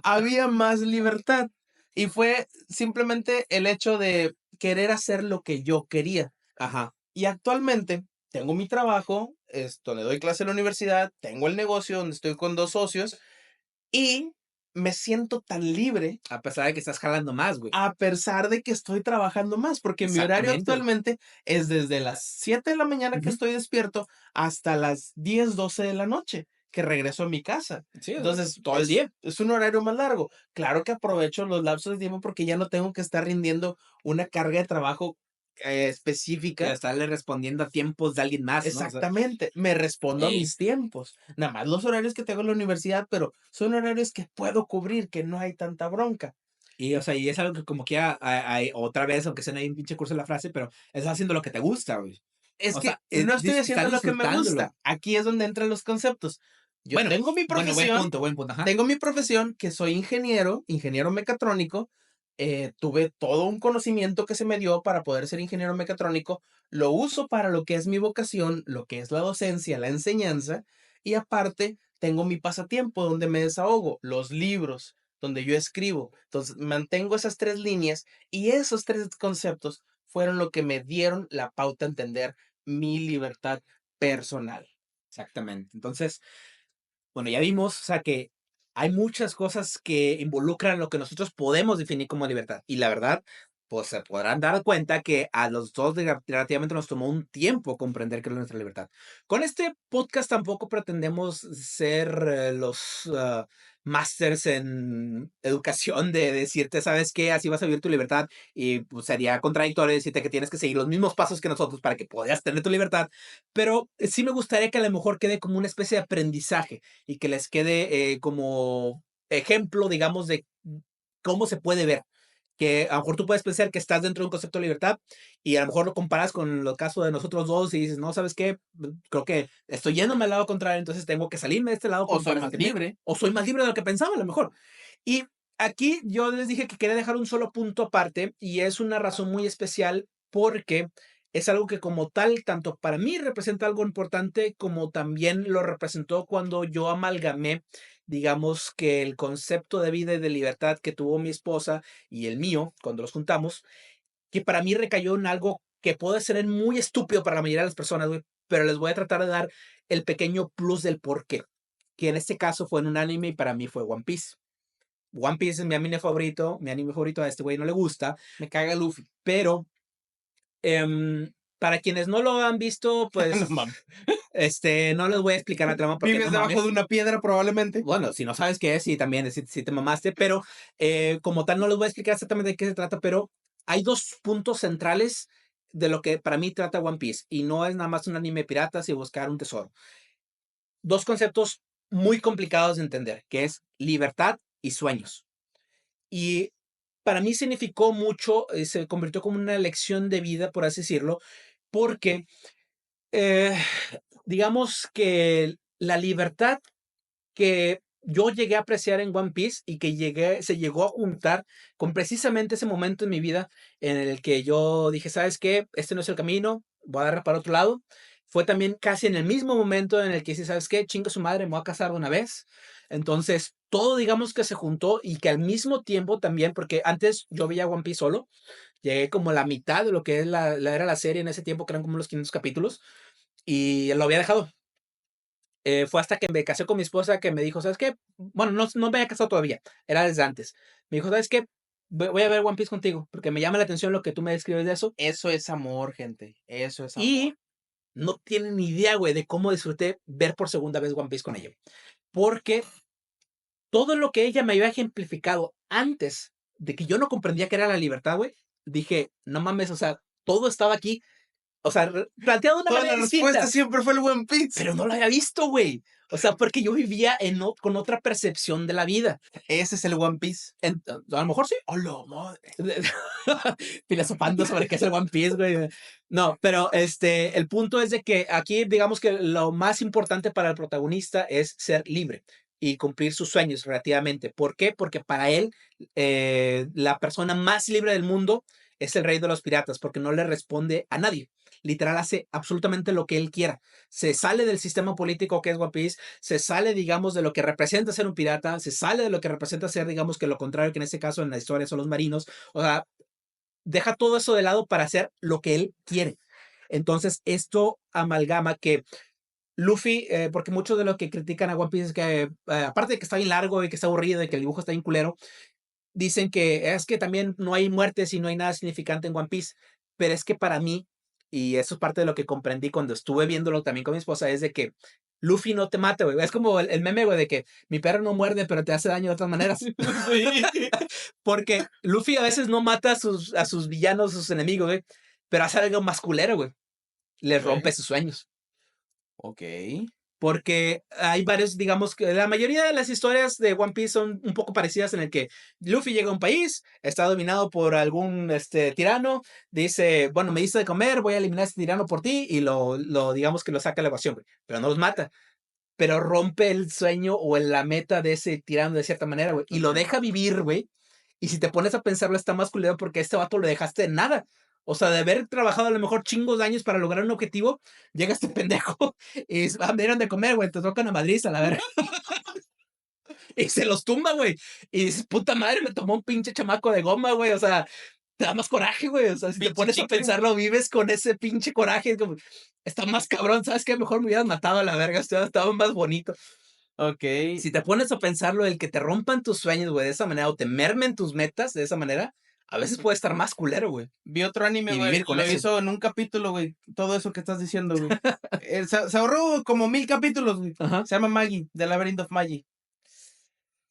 Había más libertad y fue simplemente el hecho de querer hacer lo que yo quería. Ajá. Y actualmente tengo mi trabajo, le doy clase en la universidad, tengo el negocio donde estoy con 2 socios y me siento tan libre A pesar de que estás jalando más, güey. a pesar de que estoy trabajando más, porque mi horario Exactamente, güey. actualmente es desde las 7 de la mañana que Ujú. estoy despierto hasta las 10 12 de la noche que regreso a mi casa. Sí, o sea, Entonces, todo el día. es un horario más largo. Claro que aprovecho los lapsos de tiempo porque ya no tengo que estar rindiendo una carga de trabajo, Que específica. estarle respondiendo a tiempos de alguien más, ¿no? O sea, Exactamente, me respondo a ey, mis tiempos. Nada más los horarios que tengo en la universidad, pero son horarios que puedo cubrir, que no hay tanta bronca. Y, o sea, y es algo que como que otra vez, aunque sea ahí un pinche curso de la frase, pero estás haciendo lo que te gusta, güey. Es O que sea, no estoy estás haciendo lo que me disfrutándolo. gusta. Aquí es donde entran los conceptos. Yo Bueno, tengo mi bueno, profesión, buen punto, ajá. tengo mi profesión, que soy ingeniero mecatrónico. Tuve todo un conocimiento que se me dio para poder ser ingeniero mecatrónico. Lo uso para lo que es mi vocación, lo que es la docencia, la enseñanza. Y aparte, tengo mi pasatiempo donde me desahogo, los libros, donde yo escribo. Entonces, mantengo esas tres líneas y esos tres conceptos fueron lo que me dieron la pauta a entender mi libertad personal. Exactamente. Entonces, bueno, ya vimos, o sea, que hay muchas cosas que involucran lo que nosotros podemos definir como libertad. Y la verdad, pues se podrán dar cuenta que a los dos relativamente nos tomó un tiempo comprender qué es nuestra libertad. Con este podcast tampoco pretendemos ser los másters en educación de decirte, ¿sabes qué? Así vas a vivir tu libertad. Y pues, sería contradictorio decirte que tienes que seguir los mismos pasos que nosotros para que puedas tener tu libertad. Pero sí me gustaría que a lo mejor quede como una especie de aprendizaje y que les quede como ejemplo, digamos, de cómo se puede ver. Que a lo mejor tú puedes pensar que estás dentro de un concepto de libertad y a lo mejor lo comparas con el caso de nosotros dos y dices, no, ¿sabes qué? Creo que estoy yéndome al lado contrario, entonces tengo que salirme de este lado O como soy para más sentirme, libre. o soy más libre de lo que pensaba a lo mejor. Y aquí yo les dije que quería dejar un solo punto aparte y es una razón muy especial porque es algo que como tal, tanto para mí representa algo importante como también lo representó cuando yo amalgamé, digamos que el concepto de vida y de libertad que tuvo mi esposa y el mío cuando los juntamos, que para mí recayó en algo que puede ser muy estúpido para la mayoría de las personas, güey, pero les voy a tratar de dar el pequeño plus del por qué, que en este caso fue en un anime y para mí fue One Piece. One Piece es mi anime favorito, a este güey no le gusta, Me caga Luffy. pero para quienes no lo han visto, No pues mames. no les voy a explicar la trama porque Vives no debajo de mames. una piedra probablemente. Bueno, si no sabes qué es, sí, también, si te mamaste, pero como tal no les voy a explicar exactamente de qué se trata, pero hay dos puntos centrales de lo que para mí trata One Piece y no es nada más un anime piratas y buscar un tesoro. Dos conceptos muy complicados de entender, que es libertad y sueños. Y para mí significó mucho, se convirtió como una lección de vida, por así decirlo, porque eh, digamos que la libertad que yo llegué a apreciar en One Piece y que se llegó a juntar con precisamente ese momento en mi vida en el que yo dije, ¿sabes qué? Este no es el camino, voy a dar para otro lado. Fue también casi en el mismo momento en el que dije, ¿sabes qué? Chinga su madre, me voy a casar de una vez. Entonces, todo digamos que se juntó y que al mismo tiempo también, porque antes yo veía One Piece solo, llegué como a la mitad de lo que es era la serie en ese tiempo, que eran como los 500 capítulos, y lo había dejado. Fue hasta que me casé con mi esposa que me dijo, ¿sabes qué? Bueno, no me había casado todavía, era desde antes. Me dijo, ¿sabes qué? Voy a ver One Piece contigo, porque me llama la atención lo que tú me describes de eso. Eso es amor, gente. Eso es amor. Y no tienen ni idea, güey, de cómo disfruté ver por segunda vez One Piece con ella. Porque todo lo que ella me había ejemplificado antes de que yo no comprendía que era la libertad, güey, dije, no mames, o sea, todo estaba aquí, o sea, planteado de una Toda la manera respuesta distinta. siempre fue el One Piece. Pero no lo había visto, güey. O sea, porque yo vivía con otra percepción de la vida. Ese es el One Piece. A lo mejor sí. ¡Hola, madre! Filosofando sobre qué es el One Piece, güey. No, pero el punto es de que aquí, digamos que lo más importante para el protagonista es ser libre y cumplir sus sueños relativamente. ¿Por qué? Porque para él, la persona más libre del mundo es el rey de los piratas, porque no le responde a nadie. Literal, hace absolutamente lo que él quiera. Se sale del sistema político que es One Piece, se sale, digamos, de lo que representa ser un pirata, se sale de lo que representa ser, digamos, que lo contrario, que en este caso en la historia son los marinos. O sea, deja todo eso de lado para hacer lo que él quiere. Entonces, esto amalgama que Luffy, porque muchos de los que critican a One Piece es que, aparte de que está bien largo y que está aburrido y que el dibujo está bien culero, dicen que es que también no hay muertes y no hay nada significante en One Piece. Pero es que para mí, y eso es parte de lo que comprendí cuando estuve viéndolo también con mi esposa, es de que Luffy no te mata, güey. Es como el meme, güey, de que mi perro no muerde, pero te hace daño de otras maneras. Sí. Porque Luffy a veces no mata a sus villanos, a sus enemigos, güey, pero hace algo más culero, güey. Les rompe Ok. sus sueños. Ok. porque hay varios, digamos que la mayoría de las historias de One Piece son un poco parecidas en el que Luffy llega a un país, está dominado por algún tirano, dice, bueno, me diste de comer, voy a eliminar a este tirano por ti y digamos que lo saca a la ecuación, güey, pero no los mata, pero rompe el sueño o la meta de ese tirano de cierta manera, güey, y lo Ok. deja vivir, güey. Y si te pones a pensarlo, está más culero porque a este vato lo dejaste en nada. O sea, de haber trabajado a lo mejor chingos de años para lograr un objetivo, llega este pendejo y dice, me dieron de comer, güey, te tocan a Madrid, a la verga. Y se los tumba, güey. Y dices, puta madre, me tomó un pinche chamaco de goma, güey. O sea, te da más coraje, güey. O sea, si te Pinche pones a chicle. pensarlo, vives con ese pinche coraje. Como, está más cabrón, ¿sabes qué? Mejor me hubieras matado a la verga, estaba más bonito. Ok. Si te pones a pensarlo, el que te rompan tus sueños, güey, de esa manera, o te mermen tus metas de esa manera, a veces puede estar más culero, güey. Vi otro anime, Y güey. vivir con Lo eso. hizo en un capítulo, güey. Todo eso que estás diciendo, güey. Se ahorró como 1000 capítulos, güey. Ajá. Se llama Maggie, The Labyrinth of Maggie.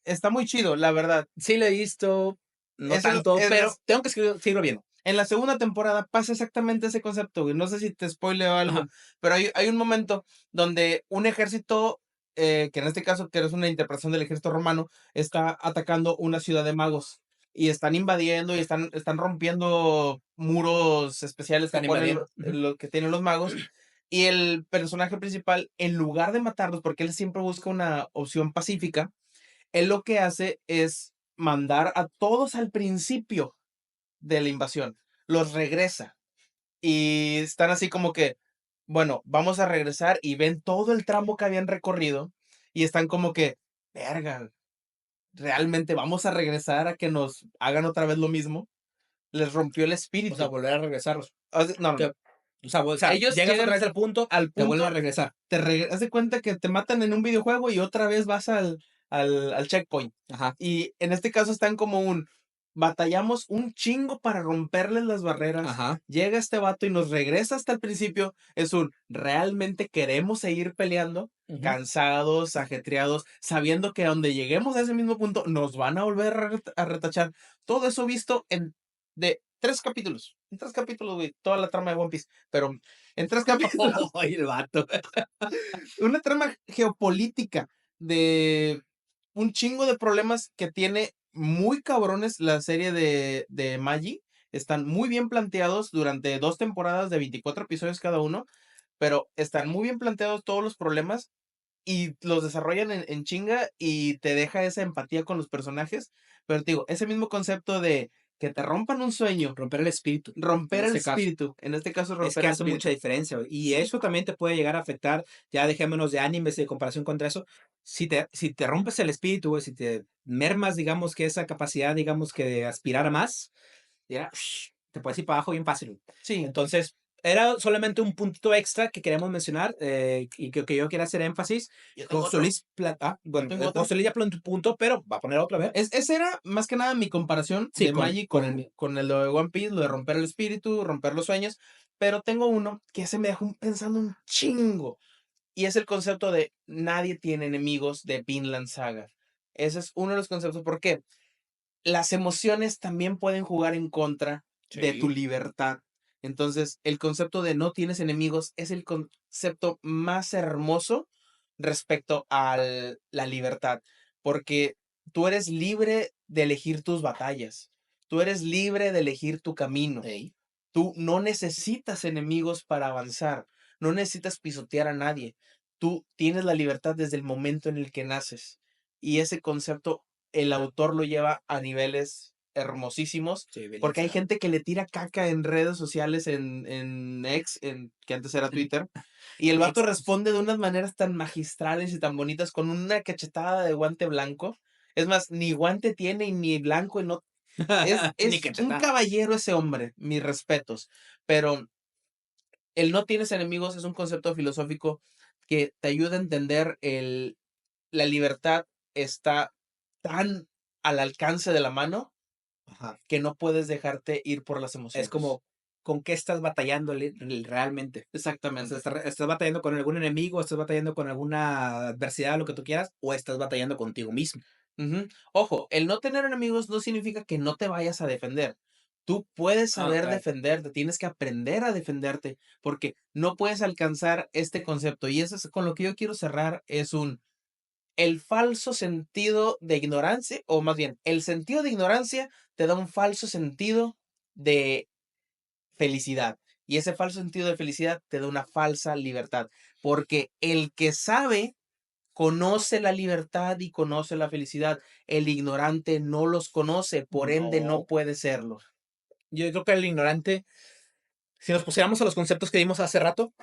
Está muy chido, la verdad. Sí lo he visto, no Eso tanto, en pero tengo que seguirlo viendo. la segunda temporada pasa exactamente ese concepto, güey. No sé si te spoileo algo, Ajá. pero hay un momento donde un ejército, que en este caso, que es una interpretación del ejército romano, está atacando una ciudad de magos. Y están invadiendo y están rompiendo muros especiales que Están ponen invadiendo. Ujú. lo que tienen los magos. Y el personaje principal, en lugar de matarlos, porque él siempre busca una opción pacífica, él lo que hace es mandar a todos al principio de la invasión. Los regresa. Y están así como que, bueno, vamos a regresar y ven todo el tramo que habían recorrido y están como que, verga, realmente vamos a regresar a que nos hagan otra vez lo mismo. Les rompió el O sea, espíritu. volver a regresarlos. No, no, no. O sea, Ellos llegas otra llegan vez al punto, al te vuelven punto, a regresar. haz de cuenta que te matan en un videojuego y otra vez vas al checkpoint. Ajá. Y en este caso están como batallamos un chingo para romperles las barreras. Ajá. Llega este vato y nos regresa hasta el principio. ¿Realmente queremos seguir peleando? Ujú. Cansados, ajetreados, sabiendo que a donde lleguemos a ese mismo punto nos van a volver a retachar. Todo eso visto de 3 capítulos. En 3 capítulos, güey, toda la trama de One Piece. Pero en 3 capítulos, Ay, el vato. una trama geopolítica de un chingo de problemas que tiene muy cabrones la serie de Magi. Están muy bien planteados durante 2 temporadas de 24 episodios cada uno, pero están muy bien planteados todos los problemas y los desarrollan en chinga y te deja esa empatía con los personajes. Pero te digo, ese mismo concepto de que te rompan un sueño, Romper el espíritu, en romper el este caso. espíritu, en este caso Es romper que el hace mucha espíritu. diferencia, güey. Y Sí. eso también te puede llegar a afectar, ya dejémonos de animes de comparación contra eso. Si te rompes el espíritu, güey, si te mermas, digamos, que esa capacidad, digamos, que de aspirar a más, ya, te puedes ir para abajo bien fácil, güey. Sí, Entonces, era solamente un puntito extra que queríamos mencionar y que yo quería hacer énfasis. yo tengo José otro. Luis, Yo bueno, tengo otro. José Luis ya planteó un punto, pero va a poner otro, a ver. Ese era más que nada mi comparación Sí, de con, Magic con el con, mío. con el de One Piece, lo de romper el espíritu, romper los sueños, pero tengo uno que se me dejó pensando un chingo, y es el concepto de nadie tiene enemigos de Vinland Saga. Ese es uno de los conceptos, porque las emociones también pueden jugar en contra de tu Sí. libertad. Entonces, el concepto de no tienes enemigos es el concepto más hermoso respecto a la libertad, porque tú eres libre de elegir tus batallas, tú eres libre de elegir tu camino, Ey. tú no necesitas enemigos para avanzar, no necesitas pisotear a nadie, tú tienes la libertad desde el momento en el que naces. Y ese concepto el autor lo lleva a niveles hermosísimos, Sí, bien porque hay lanzado. gente que le tira caca en redes sociales, en X, que antes era Twitter, y el vato responde de unas maneras tan magistrales y tan bonitas con una cachetada de guante blanco. Es más, ni guante tiene y ni blanco, y no. Ni Es un cachetada. caballero ese hombre, mis respetos. Pero el no tienes enemigos es un concepto filosófico que te ayuda a entender la libertad está tan al alcance de la mano Ajá. que no puedes dejarte ir por las Es emociones. como, ¿con qué estás batallando realmente? O sea, Exactamente. ¿estás batallando con algún enemigo? ¿Estás batallando con alguna adversidad, lo que tú quieras? ¿O estás batallando contigo mismo? Ujú. Ojo, el no tener enemigos no significa que no te vayas a defender. Tú puedes Ah, saber claro. defenderte, tienes que aprender a defenderte, porque no puedes alcanzar este concepto. Y eso es con lo que yo quiero cerrar, es el falso sentido de ignorancia, o más bien, el sentido de ignorancia te da un falso sentido de felicidad. Y ese falso sentido de felicidad te da una falsa libertad, porque el que sabe conoce la libertad y conoce la felicidad. El ignorante no los conoce, por ende no No. puede serlo. Yo creo que el ignorante, si nos pusiéramos a los conceptos que vimos hace rato,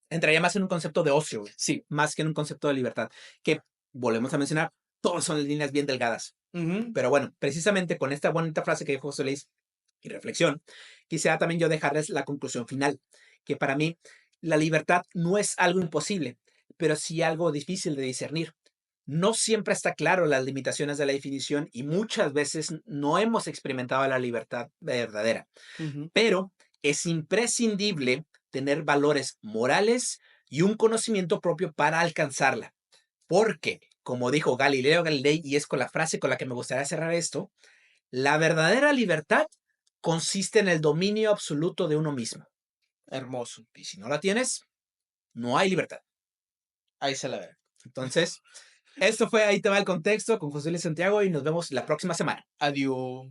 entraría más en un concepto de ocio, güey, Sí. más que en un concepto de libertad. Que volvemos a mencionar, todos son líneas bien delgadas. Ujú. Pero bueno, precisamente con esta bonita frase que dijo José Luis y reflexión, quisiera también yo dejarles la conclusión final, que para mí la libertad no es algo imposible, pero sí algo difícil de discernir. No siempre está claro las limitaciones de la definición y muchas veces no hemos experimentado la libertad verdadera, Ujú. pero es imprescindible tener valores morales y un conocimiento propio para alcanzarla. Porque, como dijo Galileo Galilei, y es con la frase con la que me gustaría cerrar esto, la verdadera libertad consiste en el dominio absoluto de uno mismo. Hermoso. Y si no la tienes, no hay libertad. Ahí se la ve. Entonces, esto fue Ahí te va el contexto con José Luis Santiago y nos vemos la próxima semana. Adiós.